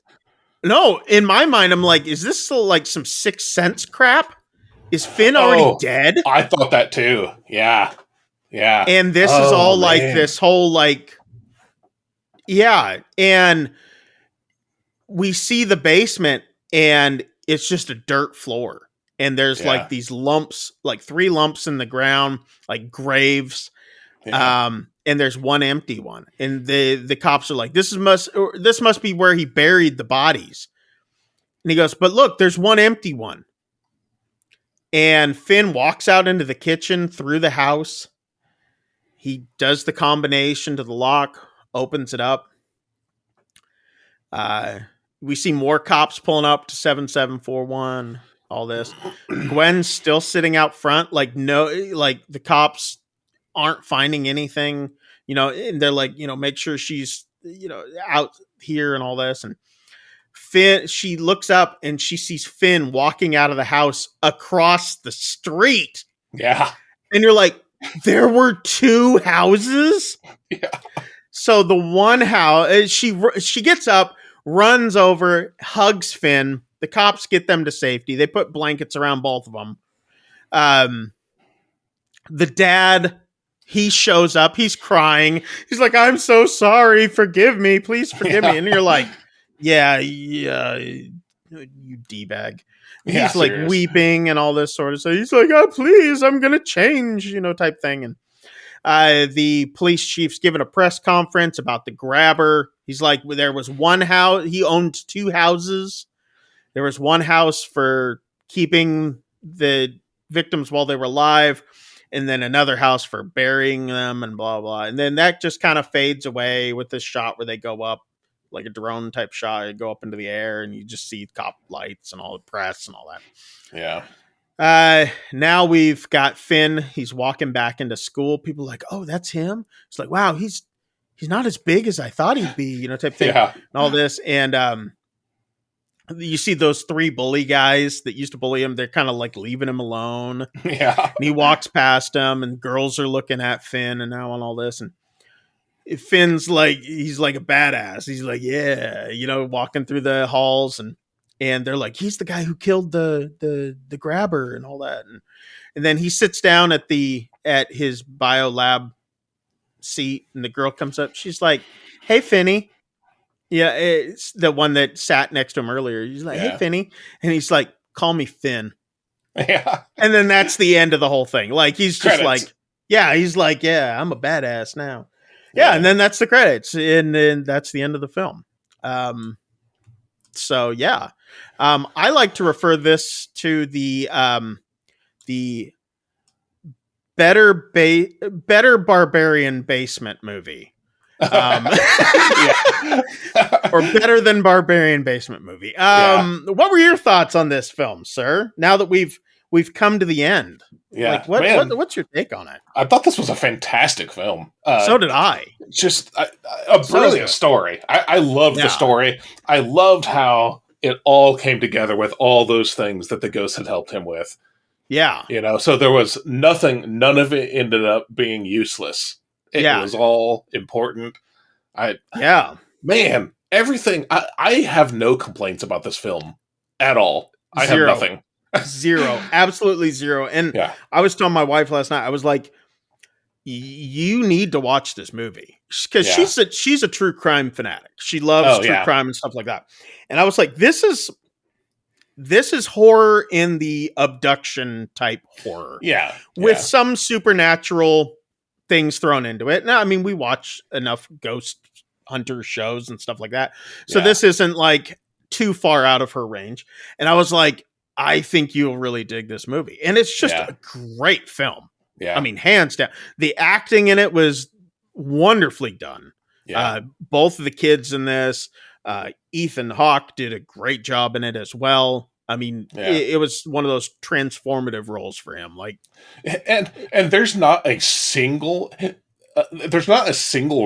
No, in my mind, I'm like, is this like some Sixth Sense crap? Is Finn already dead? I thought that too. Yeah. Yeah. And this is all like this whole like, yeah. And we see the basement, and it's just a dirt floor. And there's like these lumps, like 3 lumps in the ground, like graves. Yeah. And there's one empty one. And the cops are like, this must be where he buried the bodies. And he goes, but look, there's one empty one. And Finn walks out into the kitchen through the house. He does the combination to the lock, opens it up. We see more cops pulling up to 7741. all this. Gwen's still sitting out front, like the cops aren't finding anything, and they're like, make sure she's, out here and all this. And Finn, she looks up and she sees Finn walking out of the house across the street. Yeah. And you're like, there were 2 houses? Yeah. So the one house, she gets up, runs over, hugs Finn. The cops get them to safety. They put blankets around both of them. The dad, he shows up. He's crying. He's like, I'm so sorry. Forgive me. Please forgive me. And you're like, yeah, you D-bag. He's like weeping and all this sort of stuff. He's like, oh, please, I'm going to change, type thing. And the police chief's giving a press conference about the grabber. He's like, there was one house. He owned 2 houses. There was one house for keeping the victims while they were alive, and then another house for burying them and blah, blah. And then that just kind of fades away with this shot where they go up, like a drone type shot, you go up into the air and you just see cop lights and all the press and all that. Yeah. Now we've got Finn. He's walking back into school. People are like, oh, that's him. It's like, wow, he's not as big as I thought he'd be, type thing. Yeah. And all this. And you see those 3 bully guys that used to bully him. They're kind of like leaving him alone. Yeah. And he walks past them and girls are looking at Finn and now on all this. And Finn's like, he's like a badass. He's like, yeah, walking through the halls and they're like, he's the guy who killed the grabber and all that. And then he sits down at his bio lab seat and the girl comes up. She's like, hey, Finny. Yeah. It's the one that sat next to him earlier. He's like, hey, Finny. And he's like, call me Finn. Yeah. And then that's the end of the whole thing. Like, he's just Credits. he's like, yeah, I'm a badass now. Yeah, and then that's the credits, and then that's the end of the film. So yeah, I like to refer this to the better Barbarian Basement movie, or better than Barbarian Basement movie. What were your thoughts on this film, sir? Now that we've come to the end. Yeah. Like, what's your take on it? I thought this was a fantastic film. So did I. Just a brilliant story. I loved the story. I loved how it all came together with all those things that the ghost had helped him with. Yeah. So there was none of it ended up being useless. It was all important. Man, everything. I have no complaints about this film at all. I have nothing. 0, absolutely 0. And I was telling my wife last night, I was like, you need to watch this movie because she's a true crime fanatic. She loves true crime and stuff like that. And I was like, this is horror in the abduction type horror. Yeah. With some supernatural things thrown into it. Now, I mean, we watch enough ghost hunter shows and stuff like that. So this isn't like too far out of her range. And I was like, I think you'll really dig this movie. And it's just a great film. Yeah. I mean, hands down. The acting in it was wonderfully done. Yeah. Both of the kids in this, Ethan Hawke did a great job in it as well. I mean, it was one of those transformative roles for him. Like, and there's not a single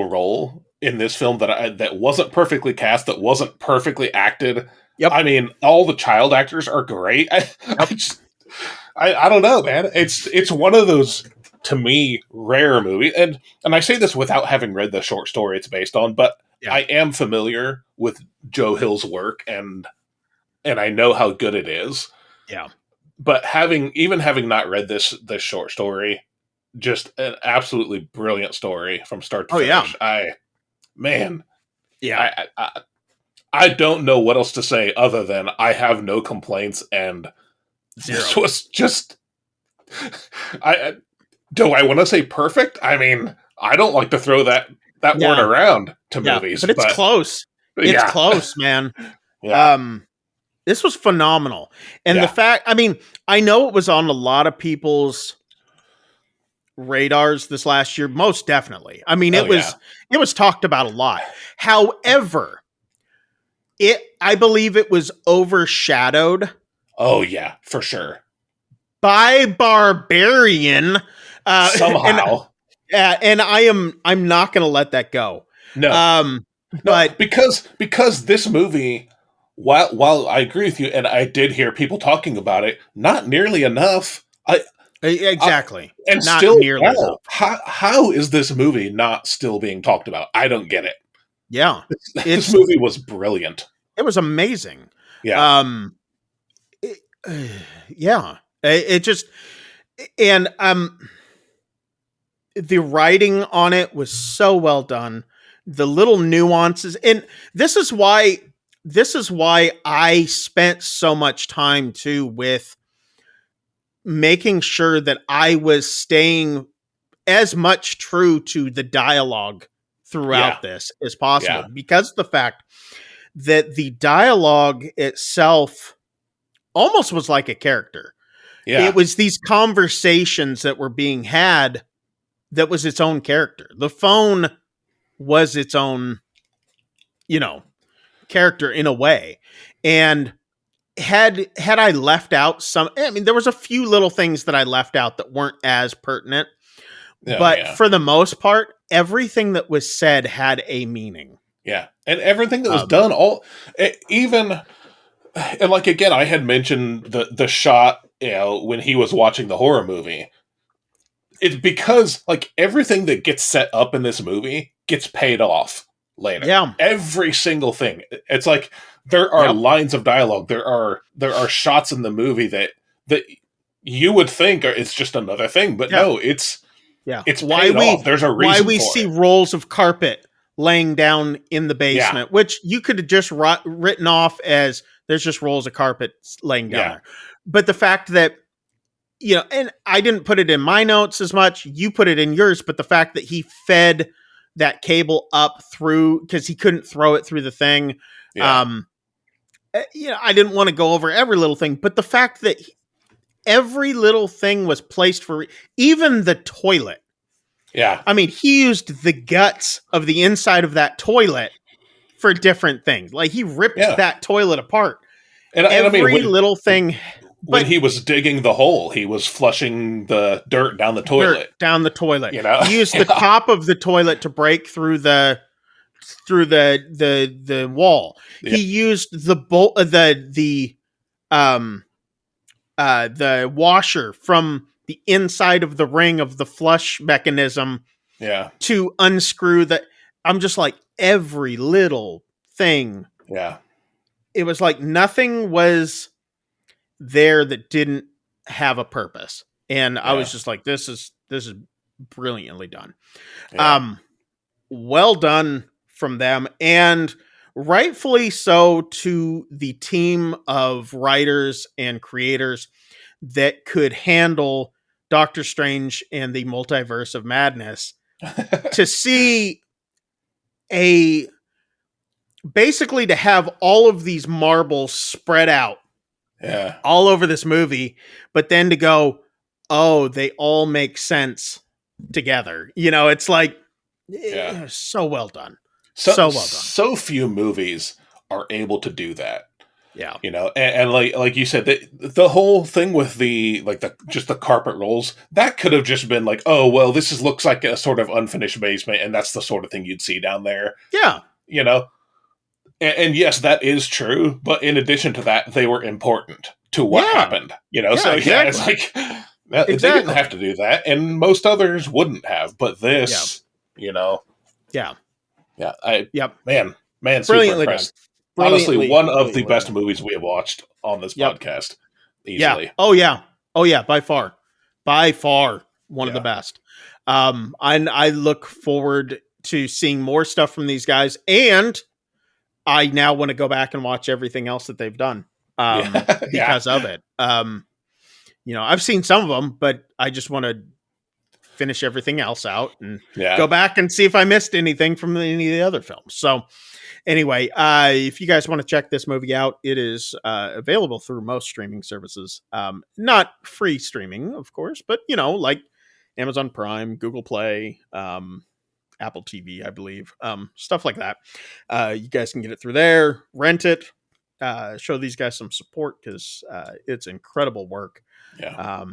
role in this film that wasn't perfectly cast, that wasn't perfectly acted. Yep. I mean, all the child actors are great. I don't know, man. It's one of those, to me, rare movies. And I say this without having read the short story it's based on, but I am familiar with Joe Hill's work and I know how good it is. Yeah. But having not read this short story, just an absolutely brilliant story from start to finish. I don't know what else to say other than I have no complaints, and 0. This was just. Do I want to say perfect? I mean, I don't like to throw that word around to movies, but it's close. It's close, man. This was phenomenal, and the fact. I mean, I know it was on a lot of people's radars this last year, most definitely. I mean, it was talked about a lot. However, I believe it was overshadowed Oh yeah, for sure. By Barbarian. Somehow. And I'm not going to let that go. No. But because this movie, while I agree with you, and I did hear people talking about it, not nearly enough. Exactly. And not still nearly enough. How is this movie not still being talked about? I don't get it. Yeah. This movie was brilliant. It was amazing. Yeah. Yeah. It just, and the writing on it was so well done. The little nuances, and this is why I spent so much time too with making sure that I was staying as much true to the dialogue throughout this as possible, because of the fact that the dialogue itself almost was like a character. Yeah. It was these conversations that were being had that was its own character. The phone was its own, character in a way. And had I left out some, I mean, there was a few little things that I left out that weren't as pertinent, but for the most part, everything that was said had a meaning. Yeah. And everything that was done, even, and like, again, I had mentioned the shot, when he was watching the horror movie. It's because, like, everything that gets set up in this movie gets paid off later. Yeah. Every single thing. It's like there are lines of dialogue. There are shots in the movie that you would think it's just another thing, but no, it's paid off. There's a reason why we see rolls of carpet laying down in the basement, which you could have just written off as there's just rolls of carpet laying down there. But the fact that, and I didn't put it in my notes as much, you put it in yours, but the fact that he fed that cable up through, because he couldn't throw it through the thing. I didn't want to go over every little thing, but the fact that every little thing was placed for, even the toilet. Yeah. I mean, he used the guts of the inside of that toilet for different things. Like, he ripped that toilet apart. And every little thing. When he was digging the hole, he was flushing the dirt down the toilet. He used the top of the toilet to break through the wall. Yeah. He used the the washer from the inside of the ring of the flush mechanism. Yeah. To unscrew that. I'm just like, every little thing. Yeah. It was like nothing was there that didn't have a purpose. And I was just like, this is brilliantly done. Yeah. Well done from them, and rightfully so, to the team of writers and creators that could handle Doctor Strange and the Multiverse of Madness. To see basically to have all of these marbles spread out all over this movie, but then to go, oh, they all make sense together. It's like, so well done. So well done. So few movies are able to do that. Yeah. And like you said, the whole thing with the carpet rolls, that could have just been like, oh, well, looks like a sort of unfinished basement, and that's the sort of thing you'd see down there. Yeah. And yes, that is true, but in addition to that, they were important to what happened. Exactly. It's like, they didn't have to do that, and most others wouldn't have, but this, Yeah. Man, super impressed. Honestly, one of the best movies we have watched on this podcast. Easily. Yeah. Oh yeah. By far one of the best. I look forward to seeing more stuff from these guys, and I now want to go back and watch everything else that they've done because of it. I've seen some of them, but I just want to finish everything else out and go back and see if I missed anything from any of the other films. So anyway, if you guys want to check this movie out, it is available through most streaming services. Not free streaming, of course, but like Amazon Prime, Google Play, Apple TV, I believe, stuff like that. You guys can get it through there, rent it, show these guys some support because it's incredible work. Yeah.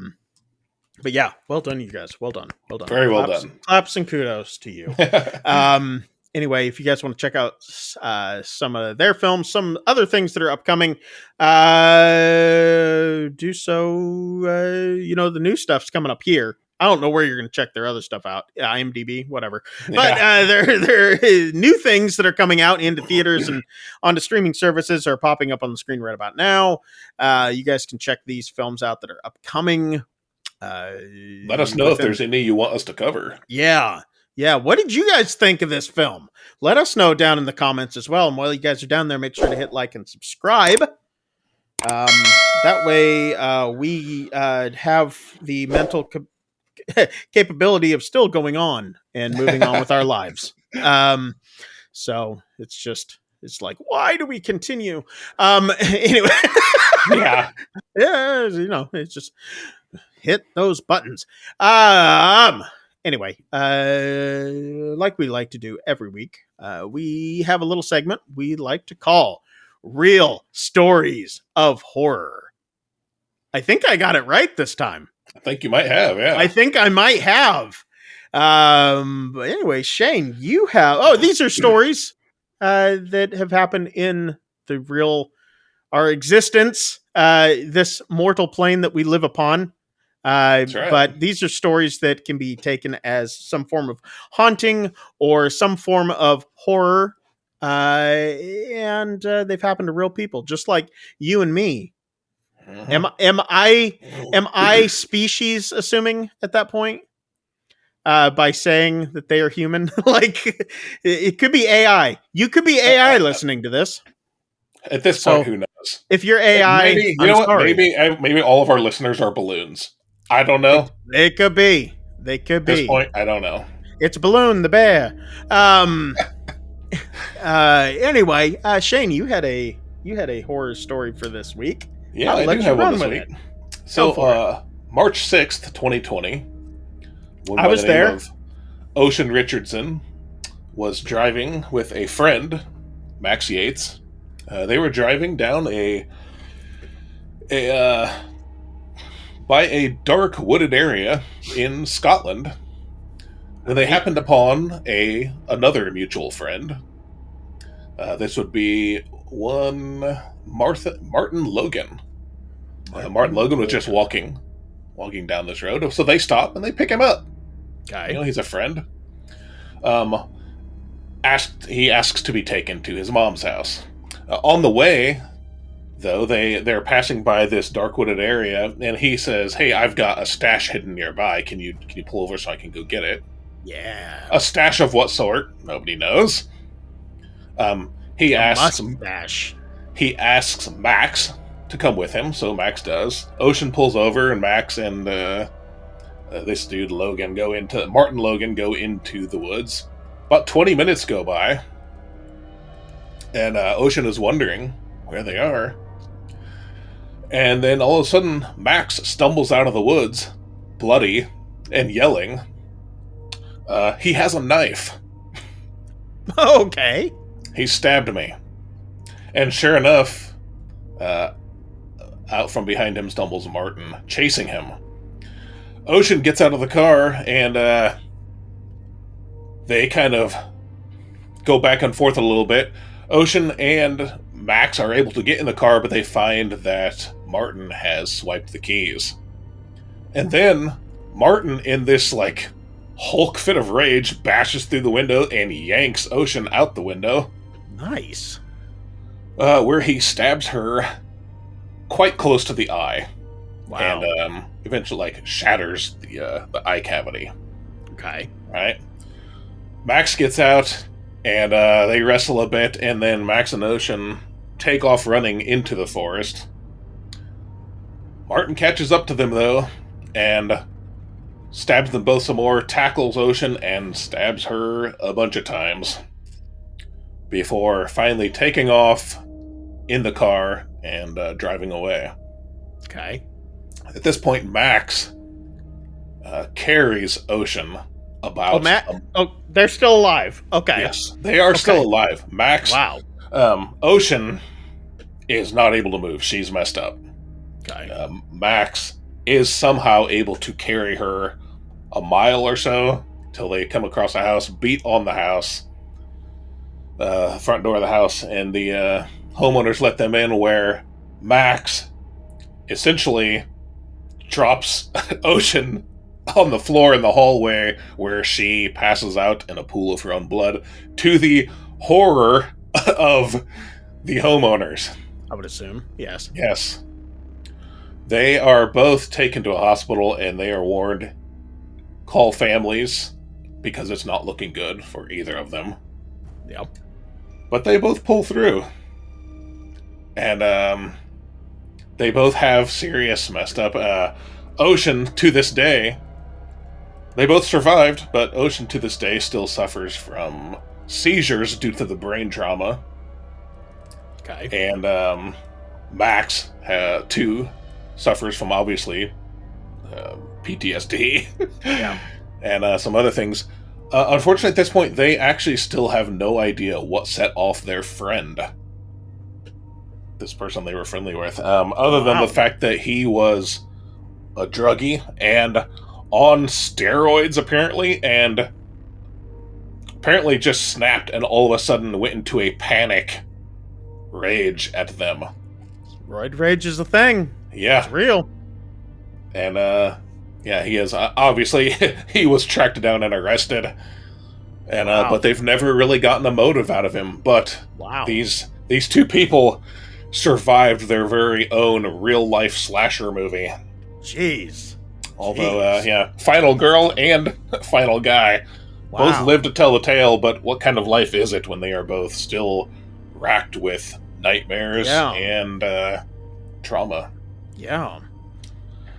But yeah, well done, you guys. Well done. Very well done. Claps and kudos to you. Anyway, if you guys want to check out some of their films, some other things that are upcoming, do so. The new stuff's coming up here. I don't know where you're going to check their other stuff out, IMDb, whatever. But there are new things that are coming out into theaters and onto streaming services are popping up on the screen right about now. You guys can check these films out that are upcoming. Let us know if there's any you want us to cover. Yeah. What did you guys think of this film? Let us know down in the comments as well. And while you guys are down there, make sure to hit like and subscribe. That way we have the mental capability of still going on and moving on with our lives. So it's like, why do we continue? Anyway. Yeah. It's just hit those buttons. Anyway, like we like to do every week, we have a little segment we like to call Real Stories of Horror. I think I got it right this time. I think you might have, yeah. I think I might have. But anyway, Shane, you have... these are stories that have happened in our existence, this mortal plane that we live upon. That's right. But these are stories that can be taken as some form of haunting or some form of horror. And they've happened to real people, just like you and me. Mm-hmm. Am I species assuming at that point? By saying that they are human? Like, it could be AI. You could be AI listening to this. At this point, who knows? If you're AI, maybe, maybe all of our listeners are balloons. I don't know. They could be. At this point, I don't know. It's Balloon the bear. Anyway, Shane, you had a horror story for this week. Yeah, I do have one this week. So, March 6th, 2020. I was there. Ocean Richardson was driving with a friend, Max Yates. They were driving down by a dark wooded area in Scotland when they happened upon another mutual friend. This would be one Martin Logan. Martin Logan was just walking down this road, so they stop and they pick him up. Okay. He's a friend. He asks to be taken to his mom's house. On the way, though, they're passing by this dark wooded area, and he says, "Hey, I've got a stash hidden nearby. Can you pull over so I can go get it?" Yeah. A stash of what sort? Nobody knows. He asks Max to come with him, so Max does. Ocean pulls over, and Max and this dude Martin Logan go into the woods. About 20 minutes go by, and Ocean is wondering where they are. And then all of a sudden, Max stumbles out of the woods, bloody and yelling. He has a knife. Okay. He stabbed me. And sure enough, out from behind him stumbles Martin, chasing him. Ocean gets out of the car, and they kind of go back and forth a little bit. Ocean and Max are able to get in the car, but they find that Martin has swiped the keys. And then Martin, in this Hulk fit of rage, bashes through the window and yanks Ocean out the window. Nice. Where he stabs her quite close to the eye. Wow. And eventually shatters the eye cavity. Okay. Right? Max gets out, and they wrestle a bit, and then Max and Ocean take off running into the forest. Martin catches up to them, though, and stabs them both some more, tackles Ocean, and stabs her a bunch of times before finally taking off in the car and driving away. Okay. At this point, Max carries Ocean about... they're still alive. Okay. Yes, they are still alive. Max... Wow. Ocean is not able to move. She's messed up. Okay. Max is somehow able to carry her a mile or so till they come across a house, beat on the house, front door of the house, and the homeowners let them in, where Max essentially drops Ocean on the floor in the hallway, where she passes out in a pool of her own blood, to the horror of the homeowners. I would assume, yes. Yes. They are both taken to a hospital, and they are warned, call families, because it's not looking good for either of them. Yep. But they both pull through. And they both have serious messed up. Ocean, to this day, they both survived, but Ocean, to this day, still suffers from seizures due to the brain trauma. Okay. And Max, too, suffers from, obviously, PTSD. Yeah. And some other things. Unfortunately, at this point, they actually still have no idea what set off their friend. This person they were friendly with. Other than the fact that he was a druggie and on steroids, apparently, and apparently just snapped and all of a sudden went into a panic rage at them. Roid rage is a thing. Yeah. It's real. And, yeah, he is. Obviously, he was tracked down and arrested. And, but they've never really gotten a motive out of him. But these two people survived their very own real-life slasher movie. Jeez. Although, yeah, Final Girl and Final Guy both live to tell the tale, but what kind of life is it when they are both still racked with nightmares and trauma? Yeah.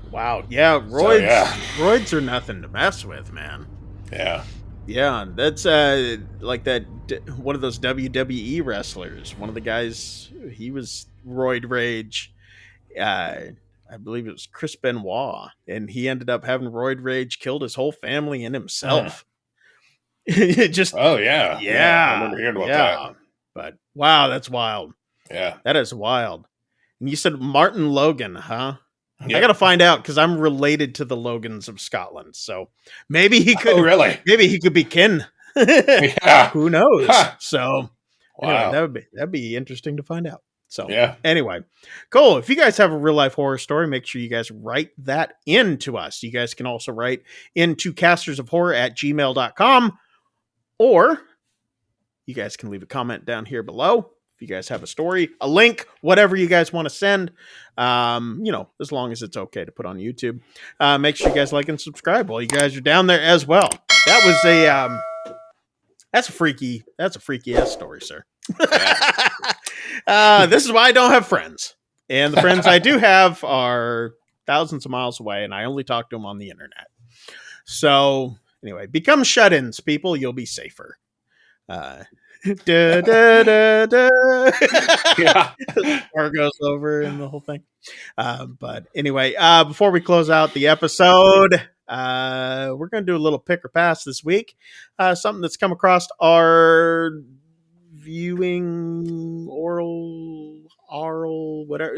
Wow. Yeah, roids are nothing to mess with, man. Yeah. Yeah, that's like that one of those WWE wrestlers. One of the guys, he was roid rage. I believe it was Chris Benoit, and he ended up having roid rage, killed his whole family and himself. Just I remember hearing about that. But wow, that's wild. Yeah, that is wild. And you said Martin Logan, huh? Yep. I gotta find out because I'm related to the Logans of Scotland, so maybe he could. Oh, really? Maybe he could be kin. Yeah. Who knows? Huh. So, wow, anyway, that'd be interesting to find out. So, yeah. Anyway, cool. If you guys have a real life horror story, make sure you guys write that in to us. You guys can also write into castersofhorror@gmail.com, or you guys can leave a comment down here below. If you guys have a story, a link, whatever you guys want to send, as long as it's okay to put on YouTube. Make sure you guys like and subscribe while you guys are down there as well. That was that's a freaky ass story, sir. This is why I don't have friends. And the friends I do have are thousands of miles away, and I only talk to them on the internet. So anyway, become shut-ins, people. You'll be safer. Da, da, da, da. Yeah. Or goes over and the whole thing. But anyway, before we close out the episode, we're going to do a little pick or pass this week. Something that's come across our viewing, oral, whatever,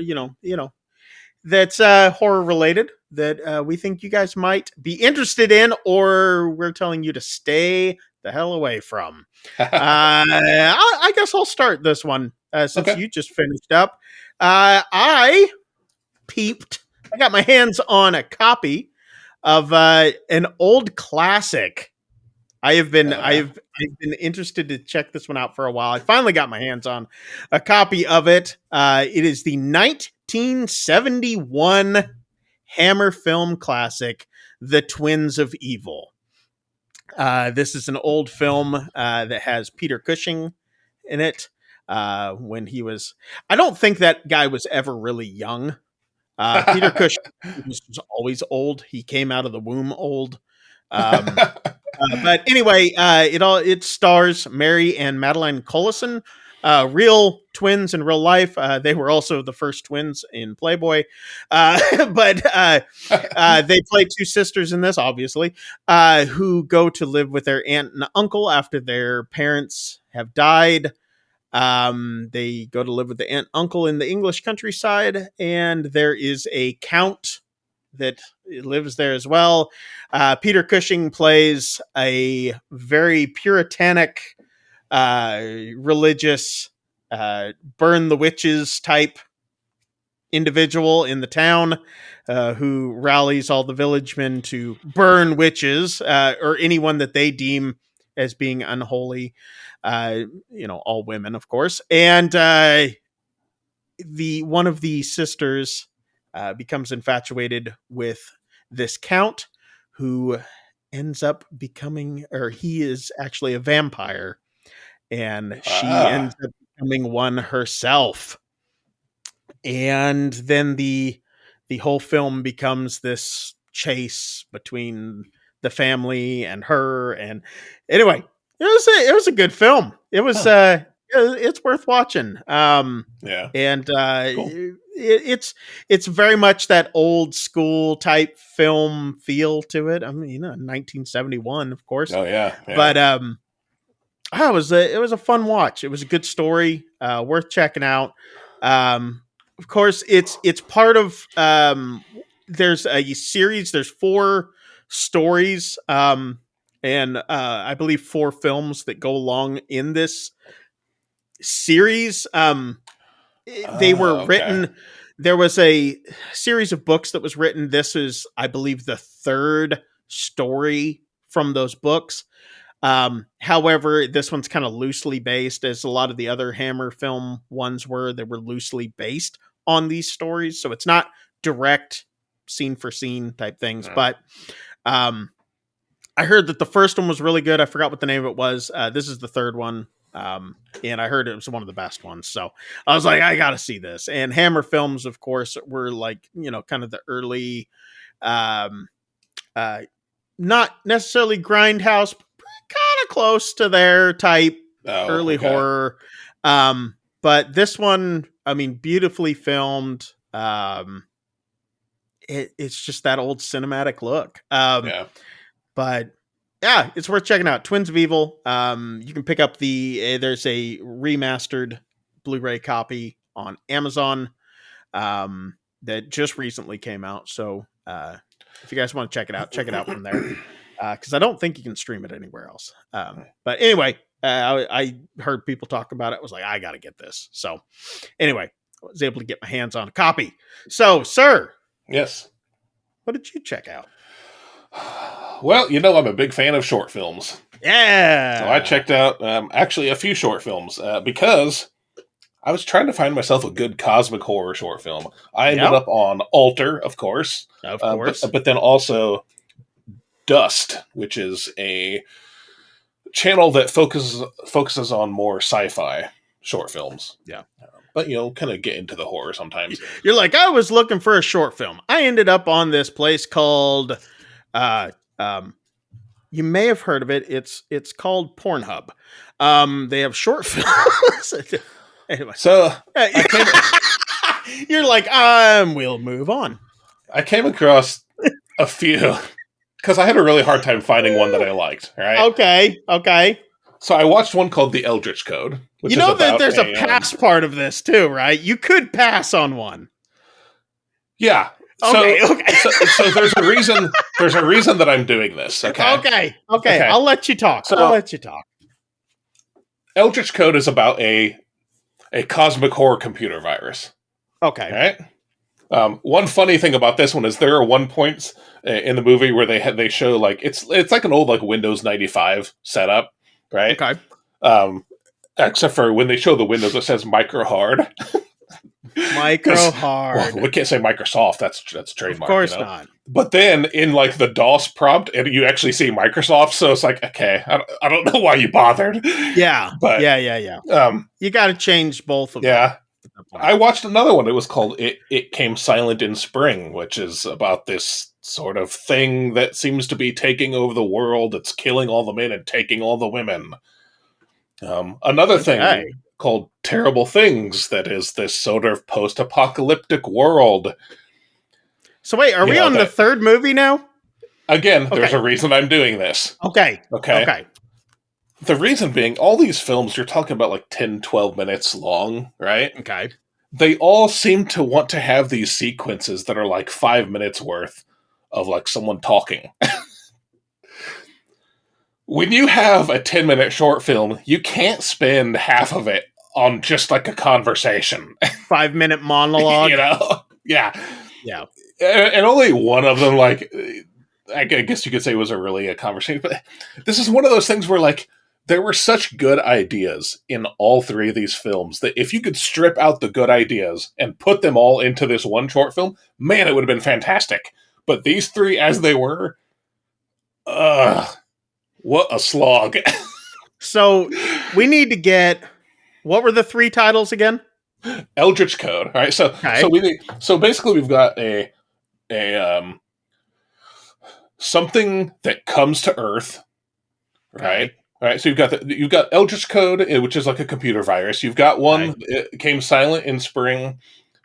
that's horror related that we think you guys might be interested in, or we're telling you to stay the hell away from. I guess I'll start this one since you just finished up. I got my hands on a copy of an old classic. I've been interested to check this one out for a while. I finally got my hands on a copy of it. It is the 1971 Hammer film classic, The Twins of Evil. This is an old film that has Peter Cushing in it. When he was, I don't think that guy was ever really young. Peter Cushing was always old. He came out of the womb old. But anyway, it stars Mary and Madeline Collison, real twins in real life. They were also the first twins in Playboy, but they play two sisters in this, obviously, who go to live with their aunt and uncle after their parents have died. They go to live with the aunt uncle in the English countryside, and there is a count that lives there as well. Peter Cushing plays a very puritanic, religious, burn the witches type individual in the town, who rallies all the villagemen to burn witches, or anyone that they deem as being unholy. All women, of course. And one of the sisters becomes infatuated with this count, who ends up becoming, or he is actually a vampire, and she ends up becoming one herself. And then the whole film becomes this chase between the family and her. And anyway, it was a good film. It was it's worth watching. And cool. It's very much that old school type film feel to it. I mean, 1971, of course. Oh yeah. But it was a fun watch. It was a good story, worth checking out. Of course, it's part of. There's a series. There's 4 stories, and I believe 4 films that go along in this series. They were written. There was a series of books that was written. This is, I believe, the 3rd story from those books. However, this one's kind of loosely based, as a lot of the other Hammer film ones were. They were loosely based on these stories, so it's not direct scene for scene type things. But I heard that the first one was really good. I forgot what the name of it was. This is the 3rd one, and I heard it was one of the best ones. So I was like, I gotta see this. And Hammer films, of course, were like, kind of the early, not necessarily Grindhouse, kind of close to their type early horror. But this one, I mean, beautifully filmed. It's just that old cinematic look. But yeah, it's worth checking out. Twins of Evil. You can pick up there's a remastered Blu-ray copy on Amazon that just recently came out. So if you guys want to check it out from there. Because I don't think you can stream it anywhere else. But anyway, I heard people talk about it. I was like, I got to get this. So anyway, I was able to get my hands on a copy. So, sir. Yes. What did you check out? Well, I'm a big fan of short films. Yeah. So I checked out actually a few short films because I was trying to find myself a good cosmic horror short film. I ended up on Alter, of course. Of course. But then also Dust, which is a channel that focuses on more sci-fi short films. Yeah. But, kind of get into the horror sometimes. You're like, I was looking for a short film. I ended up on this place called, you may have heard of it. It's called Pornhub. They have short films. Anyway. So you're like, we'll move on. I came across a few because I had a really hard time finding one that I liked. Right? Okay. So I watched one called The Eldritch Code. Which is that there's a pass part of this too, right? You could pass on one. Yeah. Okay. So there's a reason. There's a reason that I'm doing this. Okay. I'll let you talk. Eldritch Code is about a cosmic horror computer virus. Okay. Right. One funny thing about this one is there are one points in the movie where they show like it's like an old like Windows 95 setup, right? Okay. Except for when they show the Windows, it says Micro Hard. Micro Hard. Well, we can't say Microsoft. That's trademark. Of course not. But then in like the DOS prompt, and you actually see Microsoft, so it's like, okay, I don't know why you bothered. Yeah, but yeah. You got to change both of them. Yeah. I watched another one. It was called It Came Silent in Spring, which is about this sort of thing that seems to be taking over the world. It's killing all the men and taking all the women. Another thing called Terrible Things, that is this sort of post-apocalyptic world. So wait, are we on the 3rd movie now? Again, there's a reason I'm doing this. Okay. The reason being, all these films, you're talking about like 10, 12 minutes long, right? Okay. They all seem to want to have these sequences that are like 5 minutes worth of like someone talking. When you have a 10-minute short film, you can't spend half of it on just like a conversation. 5-minute monologue. You know? Yeah. Yeah. And only one of them, like, I guess you could say was really a conversation. But this is one of those things where, like, there were such good ideas in all three of these films that if you could strip out the good ideas and put them all into this one short film, man, it would have been fantastic. But these three, as they were, what a slog. So we need to get, what were the 3 titles again? Eldritch Code. All right. So basically we've got a something that comes to Earth, right? Okay. All right. So you've got Eldritch Code, which is like a computer virus. You've got one that came silent in spring,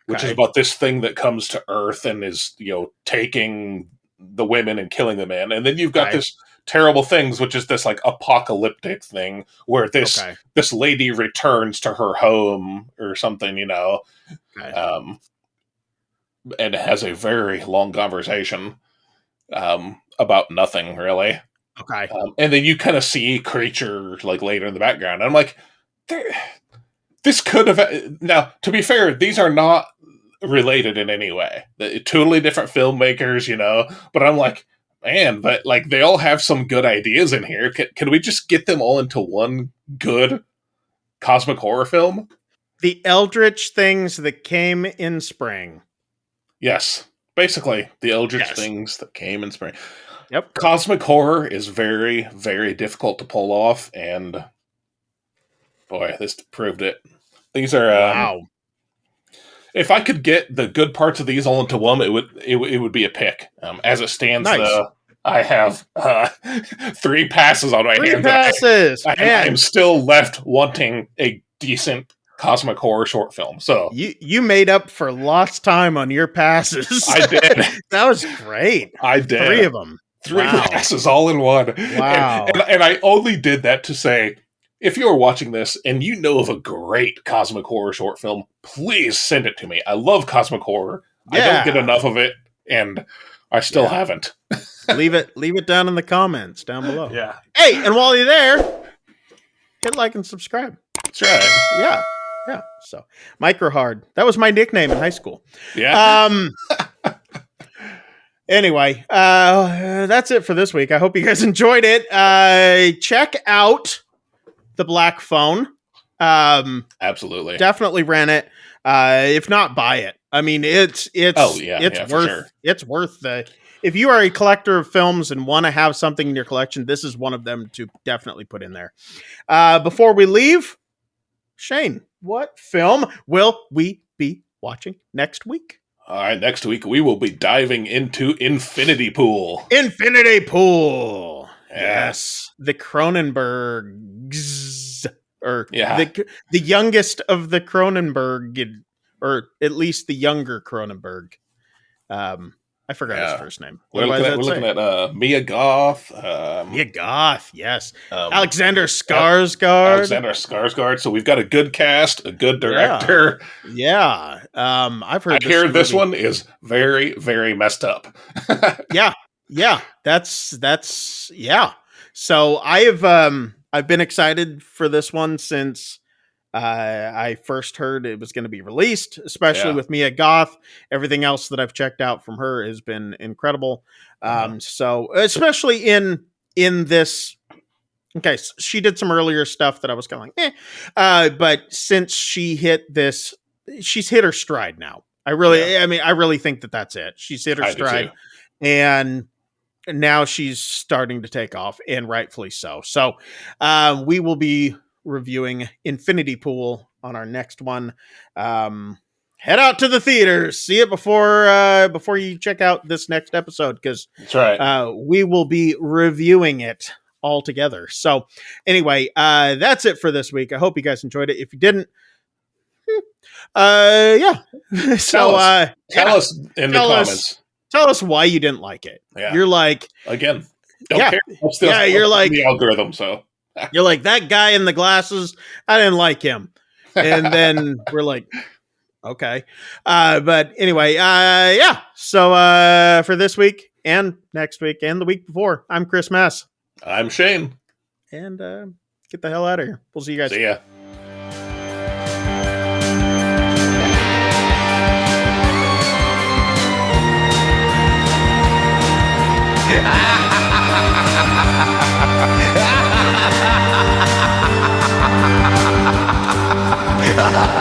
which is about this thing that comes to Earth and is, taking the women and killing the men. And then you've got this terrible things, which is this like apocalyptic thing where this lady returns to her home or something, and has a very long conversation about nothing really. Okay. And then you kind of see creature like later in the background. And I'm like, this could have. Now, to be fair, these are not related in any way. They're totally different filmmakers, But I'm like, man, but like they all have some good ideas in here. Can we just get them all into one good cosmic horror film? The Eldritch things that came in spring. Yes. Basically, the Eldritch things that came in spring. Yep. Cosmic horror is very, very difficult to pull off, and boy, this proved it. These are wow. If I could get the good parts of these all into one, it would be a pick. As it stands, though, I have 3 passes on my hands. 3 passes. I'm still left wanting a decent cosmic horror short film. So you made up for lost time on your passes. I did. That was great. I did. 3 of them. 3 passes all in one. Wow. And I only did that to say, if you're watching this and you know of a great cosmic horror short film, please send it to me. I love cosmic horror. Yeah. I don't get enough of it, and I still haven't. leave it down in the comments down below. Yeah. Hey, and while you're there, hit like and subscribe. That's right. Yeah. Yeah. So, Microhard. That was my nickname in high school. Yeah. Anyway, that's it for this week. I hope you guys enjoyed it. Check out The Black Phone. Absolutely. Definitely rent it. If not, buy it. I mean, it's worth the. If you are a collector of films and want to have something in your collection, this is one of them to definitely put in there. Before we leave, Shane, what film will we be watching next week? All right, next week we will be diving into Infinity Pool. Infinity Pool. Yes. The Cronenbergs. The youngest of the Cronenberg, or at least the younger Cronenberg. I forgot his first name. We're looking at Mia Goth. Mia Goth, yes. Alexander Skarsgård. So we've got a good cast, a good director. Yeah. I've heard. I hear this one is very, very messed up. Yeah. That's. So I've been excited for this one since I first heard it was going to be released, especially with Mia Goth. Everything else that I've checked out from her has been incredible. So especially in this, okay, so she did some earlier stuff that I was kind of like, but since she hit this, she's hit her stride now. I really think that that's it. She's hit her stride, and now she's starting to take off, and rightfully so. So we will be reviewing Infinity Pool on our next one. Head out to the theaters, see it before you check out this next episode, because that's right. We will be reviewing it all together. So anyway, that's it for this week. I hope you guys enjoyed it. If you didn't, tell us in the comments. Tell us why you didn't like it. Yeah. You're like, again, don't care. You're like the algorithm. So You're like, that guy in the glasses, I didn't like him. And then we're like, okay. But anyway, yeah. So for this week and next week and the week before, I'm Chris Mess. I'm Shane. And get the hell out of here. We'll see you guys. See ya. Ha ha ha!